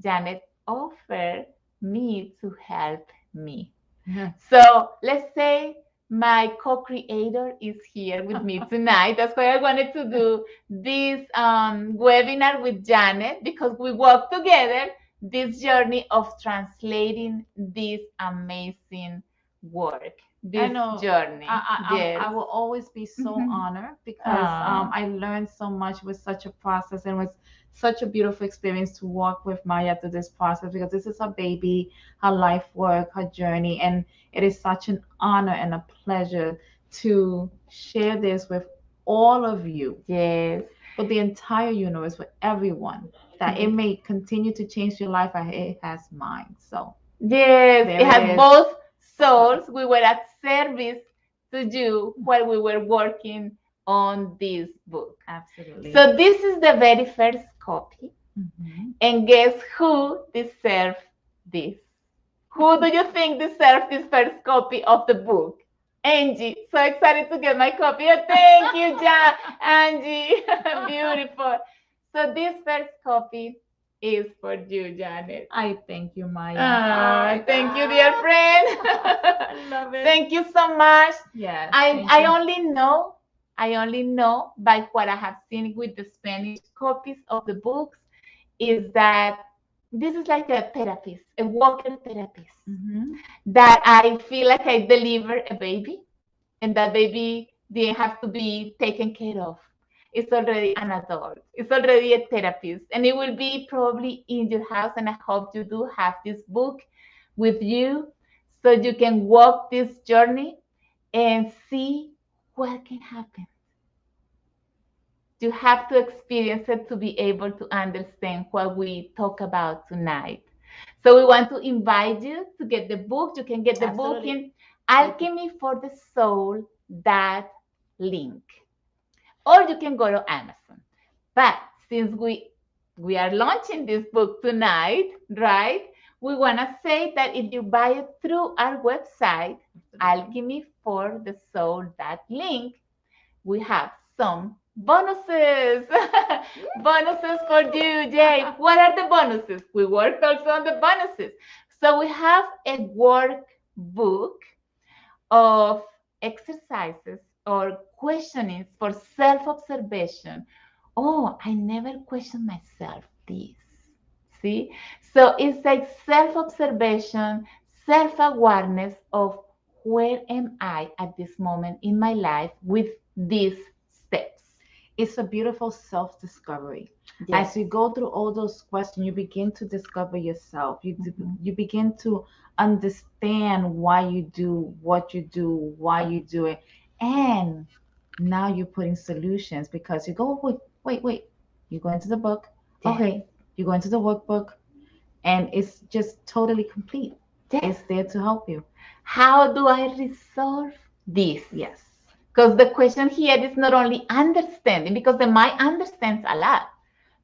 Janet offered me to help me. So let's say my co-creator is here with me tonight. That's why I wanted to do this webinar with Janet, because we work together this journey of translating this amazing work. This journey. I will always be so honored, because I learned so much with such a process, and it was such a beautiful experience to walk with Maya through this process, because this is her baby, her life work, her journey, and it is such an honor and a pleasure to share this with all of you. Yes. For the entire universe, for everyone, that it may continue to change your life, it has mine. So yes, it has both souls. We were at service to you while we were working on this book. Absolutely. So this is the very first copy. And guess who deserves this? Who do you think deserves this first copy of the book? Angie. So excited to get my copy. Oh, thank you, Angie. Beautiful. So this first copy is for you, Janet. I thank you, Maya. Thank you, dear friend. I love it. Thank you so much. Yes. I only know by what I have seen with the Spanish copies of the books is that this is like a therapist, a walker therapist, that I feel like I deliver a baby, and that baby didn't have to be taken care of. It's already an adult. It's already a therapist, and it will be probably in your house. And I hope you do have this book with you, so you can walk this journey and see what can happen. You have to experience it to be able to understand what we talk about tonight. So we want to invite you to get the book. You can get the book in Alchemy for the Soul, that link. Or you can go to Amazon. But since we are launching this book tonight, right? We want to say that if you buy it through our website, Alchemy for the Soul, that link, we have some bonuses. Bonuses for you. Yay. What are the bonuses? We worked also on the bonuses. So we have a workbook of exercises or questionings for self-observation. Oh, I never question myself this. See? So it's like self-observation, self-awareness of where am I at this moment in my life with these steps. it's a beautiful self-discovery. Yes. As you go through all those questions, you begin to discover yourself. Mhm. You begin to understand why you do what you do, why you do it, and now you're putting solutions because you go, wait. You go into the book, Yes. okay. You go into the workbook, and it's just totally complete. Yes. It's there to help you. How do I resolve this? Yes. Because the question here is not only understanding, because the mind understands a lot,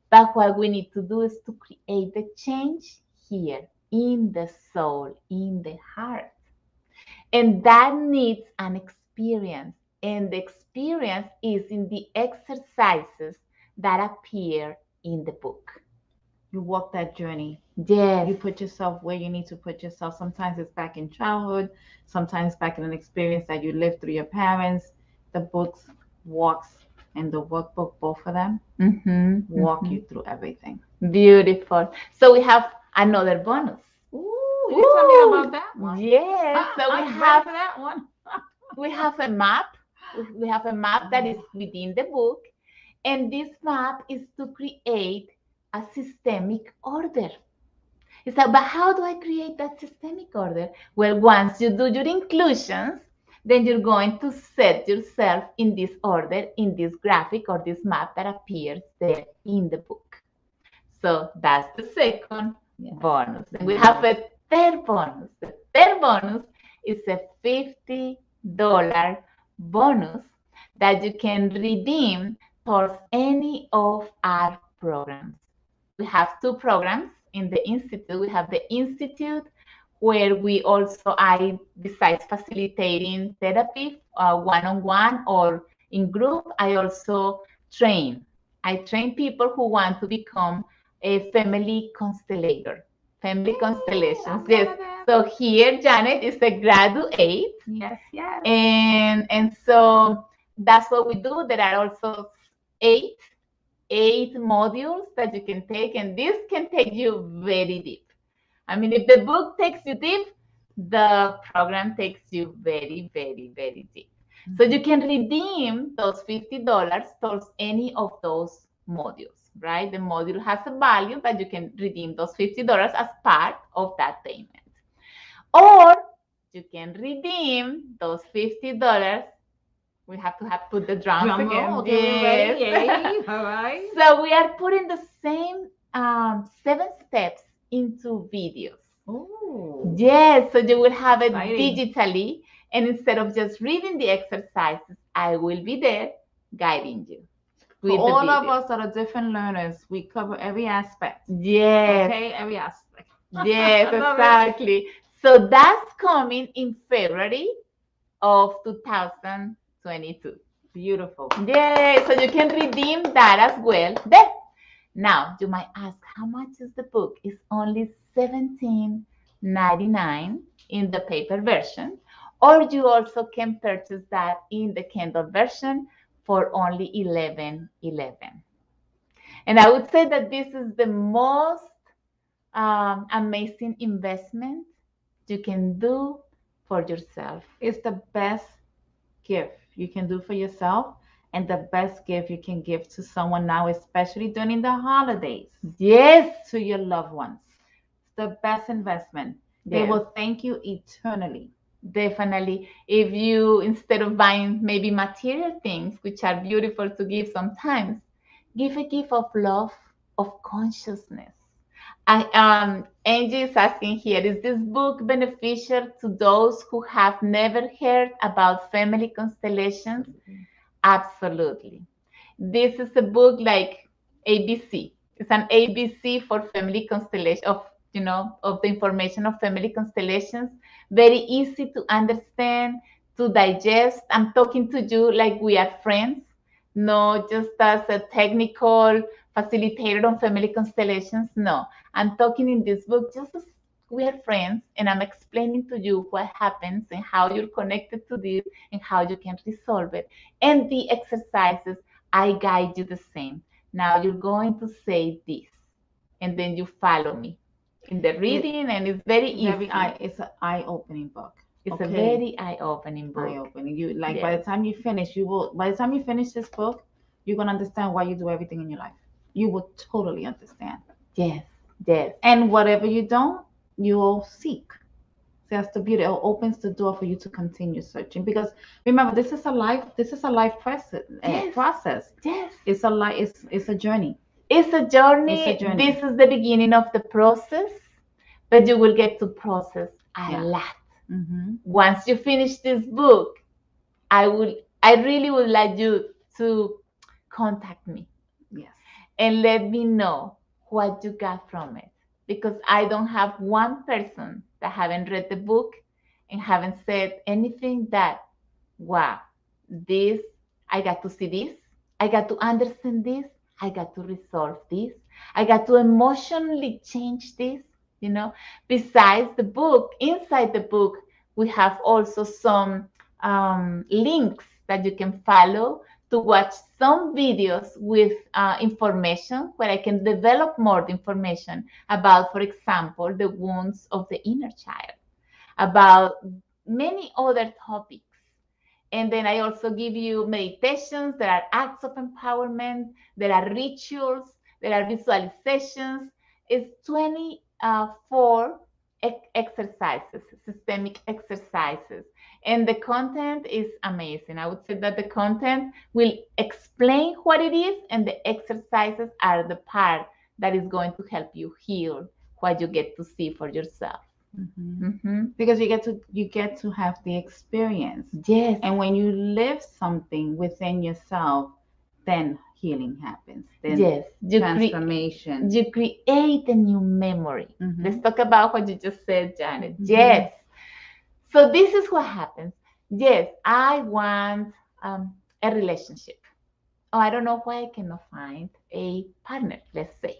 but what we need to do is to create the change here in the soul, in the heart. And that needs an experience. And the experience is in the exercises that appear in the book. You walk that journey. Yes. You put yourself where you need to put yourself. Sometimes it's back in childhood, sometimes back in an experience that you lived through your parents. The books, walks, and the workbook, both of them, walk you through everything. Beautiful. So we have another bonus. Ooh, you tell me about that one. Yes. So we I'm ready have for that one. we have a map. We have a map that is within the book, and this map is to create a systemic order. It's like, but how do I create that systemic order? Well, once you do your inclusions, then you're going to set yourself in this order, in this graphic or this map that appears there in the book. So that's the second bonus. Then we have a third bonus. The third bonus is a $50 bonus that you can redeem towards any of our programs. We have two programs in the Institute. We have the Institute where we also, besides facilitating therapy one-on-one or in group, I also train. I train people who want to become a family constellator. Family constellations, yes. So here, Janet is a graduate. Yes. And so that's what we do. There are also eight modules that you can take, and this can take you very deep. I mean, if the book takes you deep, the program takes you very, very, very deep. So you can redeem those $50 towards any of those modules, right? The module has a value, but you can redeem those $50 as part of that payment. Or you can redeem those $50. We have to put the drums Drum again. roll. Okay, we're ready. Yes. Yay. All right. So we are putting the same 7 steps into videos. Oh. Yes, so you will have it Exciting. digitally, and instead of just reading the exercises, I will be there guiding you. For all of us that are different learners, we cover every aspect. Yes. Okay, every aspect. Yes, exactly. So that's coming in February of 2022. Beautiful. Yay! So you can redeem that as well. There. Now you might ask, how much is the book? It's only $17.99 in the paper version, or you also can purchase that in the Kindle version for only $11.11. And I would say that this is the most amazing investment you can do for yourself. It's the best gift you can do for yourself and the best gift you can give to someone now, especially during the holidays. Yes. To your loved ones. It's the best investment. They will thank you eternally. Definitely. If you, instead of buying maybe material things, which are beautiful to give sometimes, give a gift of love, of consciousness. Angie is asking here, is this book beneficial to those who have never heard about family constellations? Absolutely. This is a book like ABC. It's an ABC for family constellation of the information of family constellations. Very easy to understand, to digest. I'm talking to you like we are friends, not just as a technical facilitator on family constellations. No, I'm talking in this book just as we are friends, and I'm explaining to you what happens and how you're connected to this and how you can resolve it. And the exercises, I guide you the same. Now you're going to say this, and then you follow me in the reading, and it's very easy. It's an eye-opening book. It's a very eye-opening book. Eye-opening. You like by the time you finish, by the time you finish this book, you're gonna understand why you do everything in your life. You will totally understand. Yes, yes, And whatever you don't, you'll seek. So that's the beauty. It opens the door for you to continue searching. Because remember, this is a life yes, process. yes. It's a journey. It's a It's a journey. journey. This is the beginning of the process, but you will get to process a Yeah. lot. Mm-hmm. Once you finish this book, I really would like you to contact me Yes. and let me know what you got from it. Because I don't have one person that haven't read the book and haven't said anything that, wow, this, I got to see this, I got to understand this, I got to resolve this, I got to emotionally change this, you know. Besides the book, inside the book, we have also some links that you can follow to watch some videos with information where I can develop more information about, for example, the wounds of the inner child, about many other topics. And then I also give you meditations. There are acts of empowerment. There are rituals. There are visualizations. It's 24 exercises, systemic exercises. And the content is amazing. I would say that the content will explain what it is, and the exercises are the part that is going to help you heal what you get to see for yourself. Mm-hmm. Mm-hmm. Because you get to have the experience. Yes. And when you live something within yourself, then healing happens. Then Yes, transformation. you create a new memory. Mhm. Let's talk about what you just said, Janet. Mhm. Yes. So this is what happens. Yes, I want a relationship. Oh, I don't know why I cannot find a partner, let's say.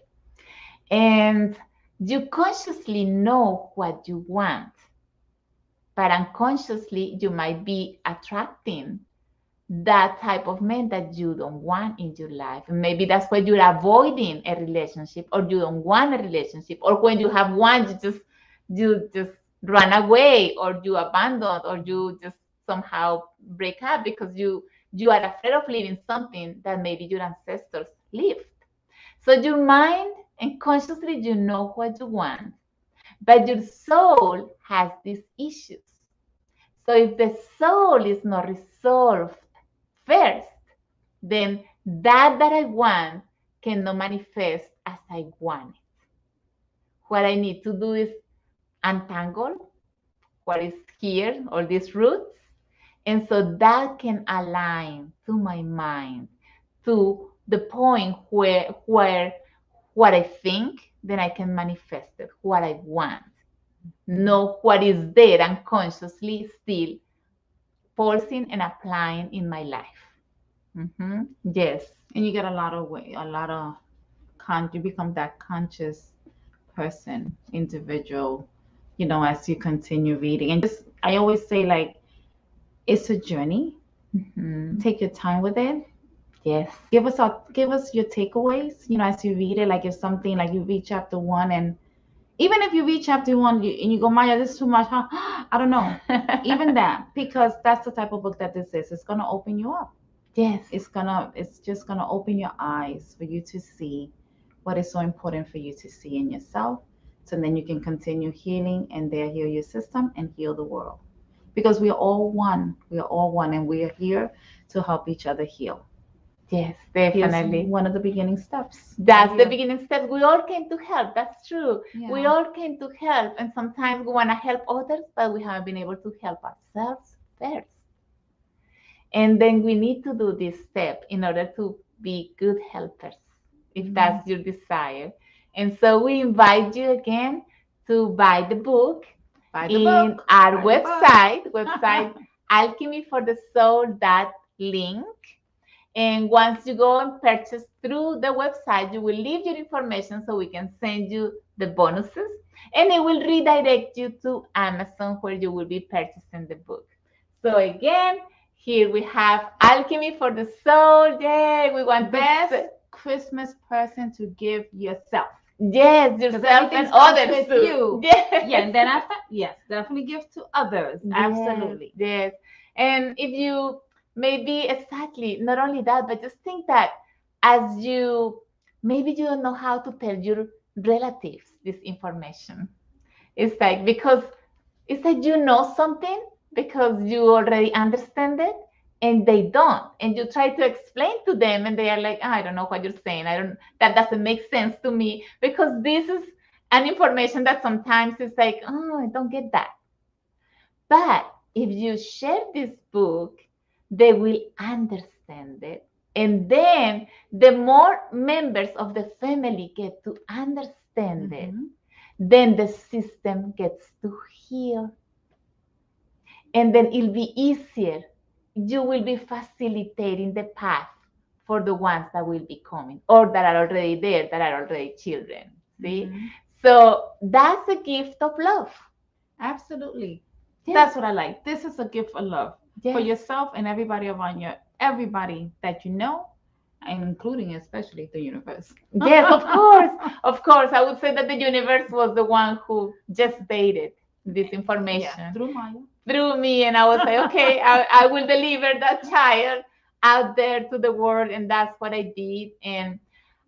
And you consciously know what you want, but unconsciously you might be attracting that type of man that you don't want in your life. And maybe that's why you're avoiding a relationship, or you don't want a relationship, or when you have one, you just run away, or you abandon, or you just somehow break up because you are afraid of leaving something that maybe your ancestors lived. So your mind and consciously you know what you want, but your soul has these issues. So if the soul is not resolved first, then that I want cannot manifest as I want it. What I need to do is untangle what is here, all these roots, and so that can align to my mind to the point where what I think, then I can manifest it, what I want. Know what is there unconsciously still pulsing and applying in my life. Mm-hmm. Yes. And you get you become that conscious person, individual, as you continue reading. And just, I always say, like, it's a journey. Mm-hmm. Take your time with it. Yes. Give us your takeaways, as you read it. Like, if something, like, you read chapter one, and even if you read chapter one and you go, Maya, this is too much, huh? I don't know. Even that, because that's the type of book that this is. It's gonna open you up. Yes. It's just gonna open your eyes for you to see what is so important for you to see in yourself. So then you can continue healing, and there heal your system and heal the world. Because we are all one. We are all one, and we are here to help each other heal. Yes, Here's definitely. one of the beginning steps. That's Right the here. beginning step. We all came to help. That's true. We Yeah. all came to help. And sometimes we want to help others, but we haven't been able to help ourselves first. And then we need to do this step in order to be good helpers, if that's your desire. And so we invite you again to buy the book Buy the in book. our Buy the book. website Alchemy for the Soul link. And once you go and purchase through the website, you will leave your information so we can send you the bonuses, and it will redirect you to Amazon where you will be purchasing the book. So again, here we have Alchemy for the Soul. Yay! We want Best Christmas present to give yourself. Yes, yourself and others too. You. Yes. Yeah, and then after, yes, definitely give to others. Yes, Absolutely. yes. And if you maybe exactly, not only that, but just think that as you, maybe you don't know how to tell your relatives this information. It's like, because it's like you know something because you already understand it, and they don't. And you try to explain to them and they are like, "Ah, I don't know what you're saying. I don't, that doesn't make sense to me," because this is an information that sometimes is like, "Oh, I don't get that." But if you share this book, they will understand it. And then the more members of the family get to understand it, Mm-hmm. then the system gets to heal. And then it'll be easier. You will be facilitating the path for the ones that will be coming or that are already there, that are already children. See? Mm-hmm. So that's a gift of love. Absolutely. Yes, That's what I like. This is a gift of love for yes. yourself and everybody around you, everybody that you know, and including especially the universe. Yes, of course. Of course. I would say that the universe was the one who gestated this Yeah, information through Maya. through me. And I was like, okay, I will deliver that child out there to the world. And that's what I did. And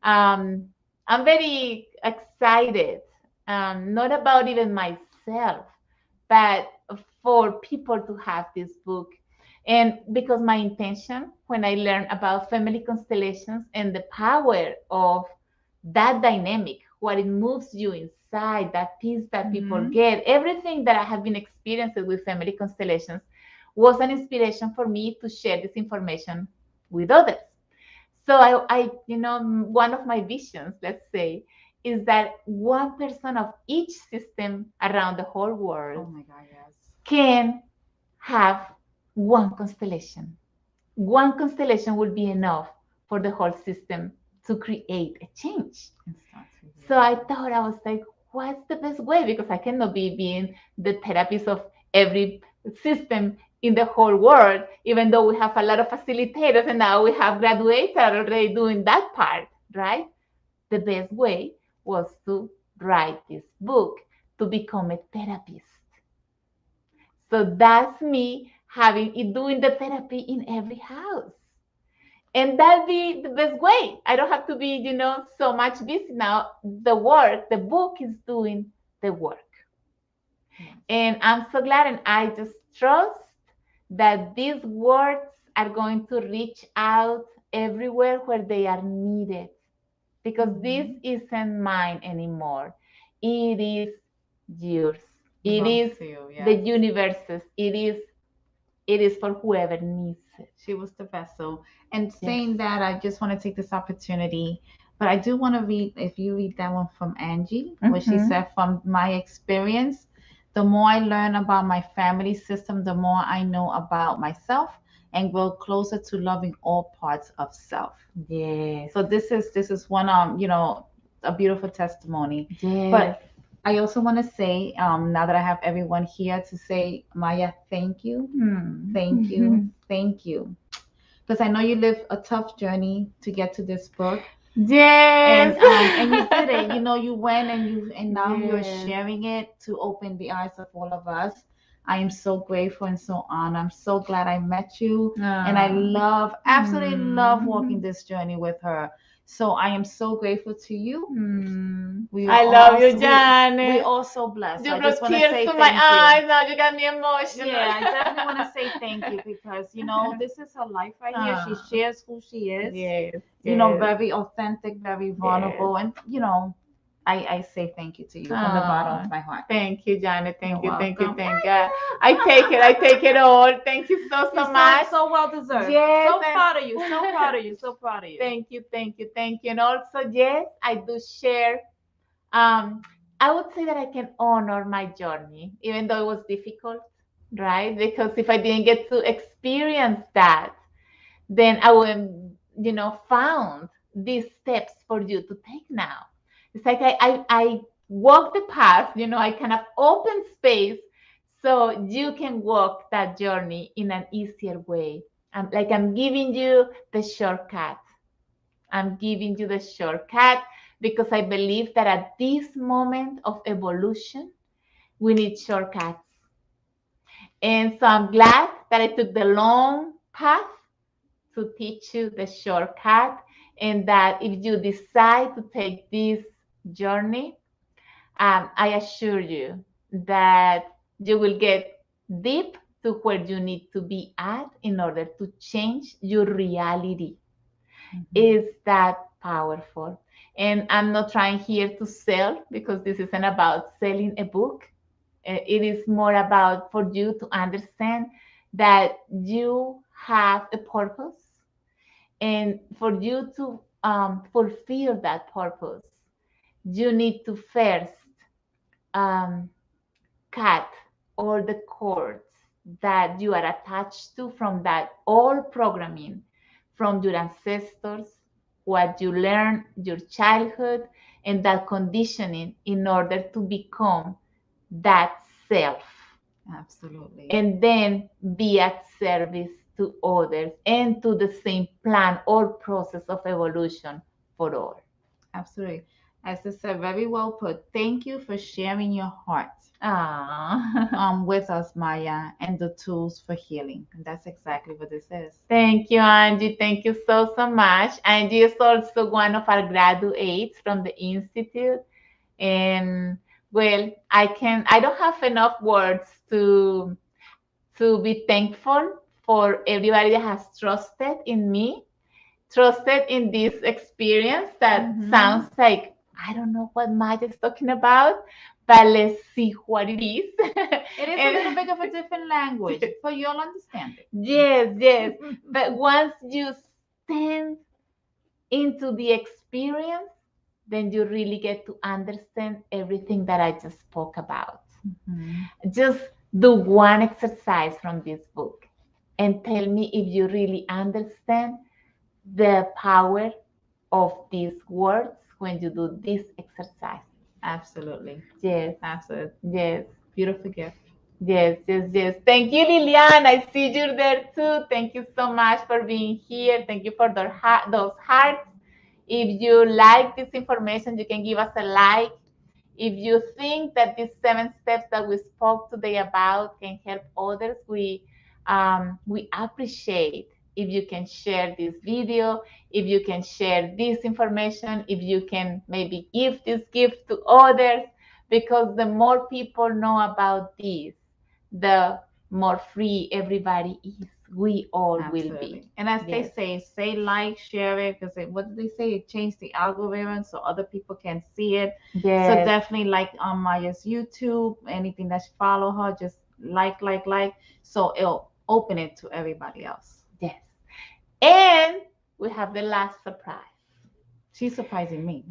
um, I'm very excited, not about even myself, but for people to have this book. And because my intention when I learned about family constellations and the power of that dynamic, what it moves you inside, that peace that people Mm-hmm. get, everything that I have been experiencing with family constellations was an inspiration for me to share this information with others. So one of my visions, let's say, is that one person of each system around the whole Oh world my God, yes. can have one constellation. One constellation will be enough for the whole system to create a change. It starts with you. So I thought, I was like, what's the best way? Because I cannot be being the therapist of every system in the whole world, even though we have a lot of facilitators and now we have graduates that are already doing that part, right? The best way was to write this book to become a therapist. So that's me having it doing the therapy in every house. And that'd be the best way. I don't have to be, so much busy now. The book is doing the work. Yes. And I'm so glad, and I just trust that these words are going to reach out everywhere where they are needed, because this Mm-hmm. isn't mine anymore. It is yours. It Belongs is to you, the yes. universe's. It is for whoever needs it. She was the vessel. And Yes. saying that, I just want to take this opportunity, but I do want to read, if you read that one from Angie, where she Mm-hmm. said, from my experience, the more I learn about my family system, the more I know about myself and grow closer to loving all parts of self. Yes. So this is one a beautiful testimony. Yes. But I also want to say, now that I have everyone here, to say, Maya, thank you, Hmm. thank you, because I know you lived a tough journey to get to this book, Yes. and you did it. You know, you went and now you're Yes. sharing it to open the eyes of all of us. I am so grateful and so honored. I'm so glad I met you, and I Ah. absolutely love walking Mm. this journey with her. So I am so grateful to you. Mm. We are I love all you, we Janet. all so blessed. So You I just brought want to tears say to my thank you. eyes. Now you got me emotional. Yeah, I definitely want to say thank you, because this is her life right here. She Ah. shares who she is, Yes. Yes. very authentic, very Yes. vulnerable. And, I say thank you to you from the bottom of Ah. my heart. Thank you, Janet. You're Thank you. Thank you. welcome. Thank you. I take it. I take it all. Thank you so, You so much. so well deserved. Yes. So proud of you. So proud of you. So proud of you. Thank you. Thank you. Thank you. And also, yes, I do share. Um, I would say that I can honor my journey, even though it was difficult, right? Because if I didn't get to experience that, then I wouldn't, found these steps for you to take now. It's like I walk the path, I kind of open space so you can walk that journey in an easier way. I'm giving you the shortcut. I'm giving you the shortcut because I believe that at this moment of evolution, we need shortcuts. And so I'm glad that I took the long path to teach you the shortcut, and that if you decide to take this journey, I assure you that you will get deep to where you need to be at in order to change your reality. Is that powerful? And I'm not trying here to sell, because this isn't about selling a book. It is more about for you to understand that you have a purpose, and for you to fulfill that purpose, you need to first um, cut all the cords that you are attached to from that old programming, from your ancestors, what you learned, your childhood, and that conditioning in order to become that self. Absolutely. And then be at service to others and to the same plan or process of evolution for all. Absolutely. As I said, very well put. Thank you for sharing your heart with us, Maya, and the tools for healing. And that's exactly what this is. Thank you, Angie. Thank you so, so much. Angie is also one of our graduates from the Institute. And well, I don't have enough words to be thankful for everybody that has trusted in me, trusted in this experience that sounds like, I don't know what Maya is talking about, but let's see what it is. It is a little bit of a different language, so you'll understand it. Yes, yes. But once you stand into the experience, then you really get to understand everything that I just spoke about. Just do one exercise from this book and tell me if you really understand the power of these words when you do this exercise. Absolutely. Yes. Absolutely. Yes. Beautiful gift. Yes, yes, yes. Thank you, Lilian. I see you there too. Thank you so much for being here. Thank you for those hearts. If you like this information, you can give us a like. If you think that these 7 steps that we spoke today about can help others, we appreciate if you can share this video, if you can share this information, if you can maybe give this gift to others, because the more people know about this, the more free everybody is. We all will be. And as they say like, share it, because what did they say? It changed the algorithm so other people can see it. Yes. So definitely like on Maya's YouTube, anything that you follow her, just like. So it'll open it to everybody else. Yes. And we have the last surprise. She's surprising me.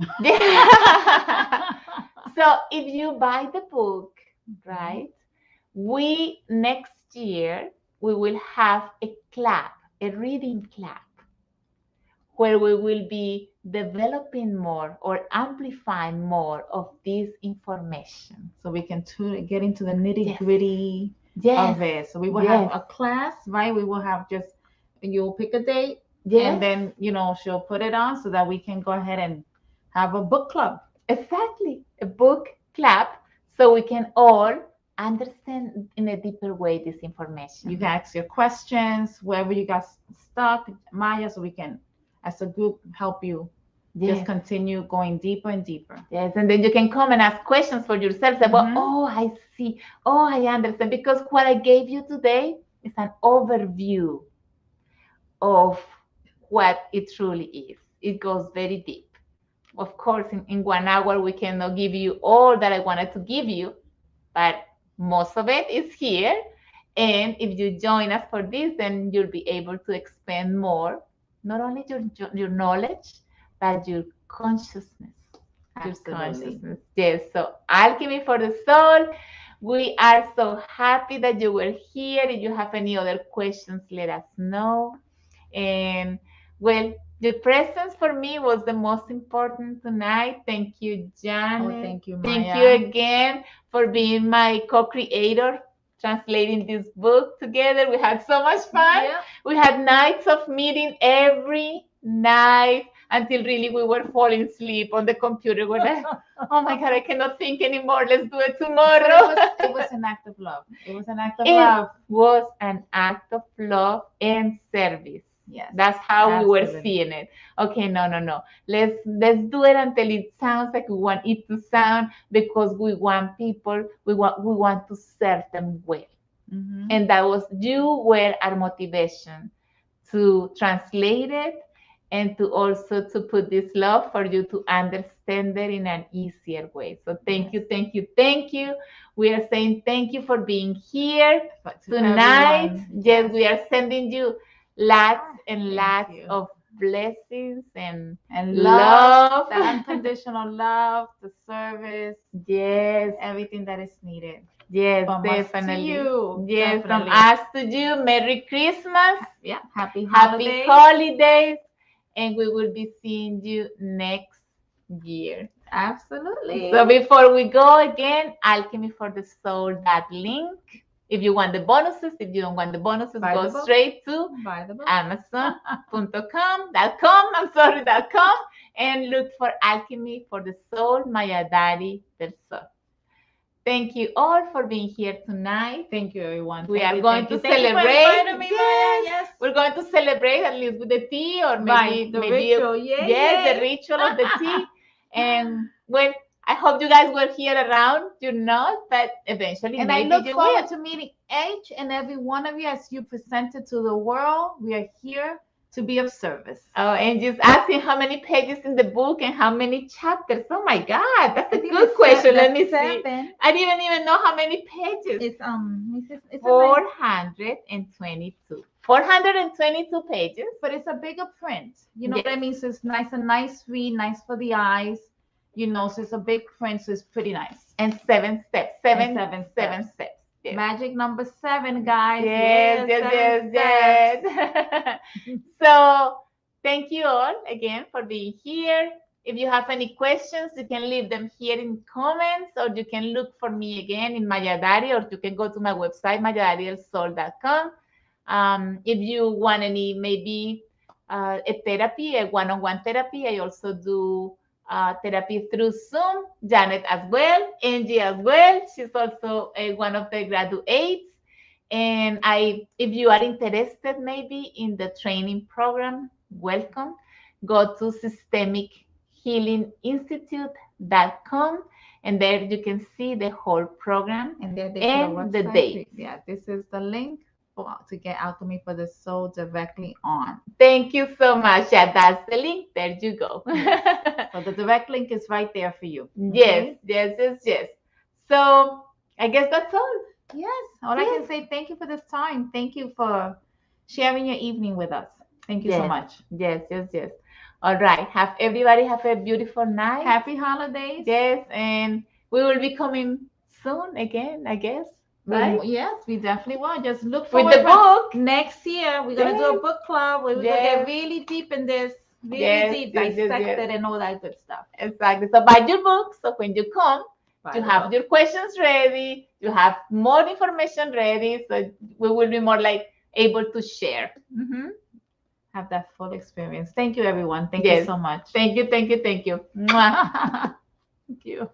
So if you buy the book, right, we next year we will have a club, a reading club, where we will be developing more or amplifying more of this information. So we can get into the nitty-gritty of it. So we will have a class, right? We will have you'll pick a date, and then, she'll put it on so that we can go ahead and have a book club. Exactly, a book club, so we can all understand in a deeper way this information. You can ask your questions wherever you got stuck, Maya, so we can, as a group, help you just continue going deeper and deeper. Yes, and then you can come and ask questions for yourselves about, oh, I see, oh, I understand, because what I gave you today is an overview of what it truly is. It goes very deep. Of course, in 1 hour, we cannot give you all that I wanted to give you, but most of it is here. And if you join us for this, then you'll be able to expand more, not only your knowledge, but your consciousness. Absolutely. Your consciousness. Yes. So Alchemy for the Soul. We are so happy that you were here. If you have any other questions, let us know. And well, the presence for me was the most important tonight. Thank you, Janet. Oh, thank you, Maya. Thank you again for being my co-creator, translating this book together. We had so much fun. Yeah. We had nights of meeting every night until really we were falling asleep on the computer. We're like, oh my God, I cannot think anymore. Let's do it tomorrow. It was an act of love. It was an act of love. It was an act of love and service. Yes. That's how we were Absolutely. seeing it. Okay, no, no, no. Let's do it until it sounds like we want it to sound, because we want people, we want to serve them well. Mm-hmm. And that was, you were our motivation to translate it, and to also to put this love for you to understand it in an easier way. So thank you, Yes. thank you, thank you. We are saying thank you for being here But to tonight. everyone, Yes, yes. we are sending you lots and Thank lots you. of blessings and And love, love. the unconditional love, the service, Yes, everything that is needed yes, from us to definitely. you. Yes, from Definitely. us to you. Merry Christmas. Yeah. Happy Happy holidays. holidays. And we will be seeing you next year. Absolutely. So before we go again, Alchemy for the Soul, that link. If you want the bonuses, if you don't want the bonuses, Buy go the book. straight to Buy the book. Amazon.com, and look for Alchemy for the Soul, Maya Daddy del Sol. Thank you all for being here tonight. Thank you, everyone. We Thank are you, going thank to you. Thank you for celebrate. inviting me, Maya. Yes. We're going to celebrate at least with the tea, or Right, maybe the ritual. Yay, yes, yay. the ritual of the tea. And well, I hope you guys were here around. You're not, but eventually And I maybe look you forward will. to meeting each and every one of you as you present it to the world. We are here to be of service. Oh, and just asking how many pages in the book and how many chapters. Oh my God, that's I a think good it's question. Let that's me see. 7. I didn't even know how many pages. It's a nice, 422. 422 pages. but it's a bigger print. You know Yes. what I mean? So it's nice, a nice read, nice for the eyes. You know, so it's a big print, so it's pretty nice. And 7 steps. And 7 steps. Yes. Magic number 7, guys. Yes, Yes, yes, 7 steps. yes. So thank you all again for being here. If you have any questions, you can leave them here in comments, or you can look for me again in Mayadari, or you can go to my website, mayadarielsol.com. If you want any, maybe a therapy, a one-on-one therapy, I also do therapy through Zoom. Janet as well, Angie as well. She's also one of the graduates. And if you are interested maybe in the training program, welcome. Go to systemichealinginstitute.com, and there you can see the whole program And there they and put a the website. date. Yeah, this is the link to get Alchemy for the Soul directly on. Thank you so much. Yeah, that's the link. There you go. So the direct link is right there for you. Yes, yes. So I guess that's all. Yes. All I can say, thank you for this time. Thank you for sharing your evening with us. Thank you so Yes. much. Yes. All right. Everybody have a beautiful night. Happy holidays. Yes, and we will be coming soon again, I guess. Right? Yes, we definitely will. Just look With forward the book. next year. We're gonna do a book club where we're gonna get really deep in this, really deep, dissect it, and all that good stuff. Exactly. So buy your book. So when you come, Buy you the have book. your questions ready. You have more information ready. So we will be more like able to share. Have that full experience. Thank you, everyone. Thank you so much. Thank you. Thank you. Thank you.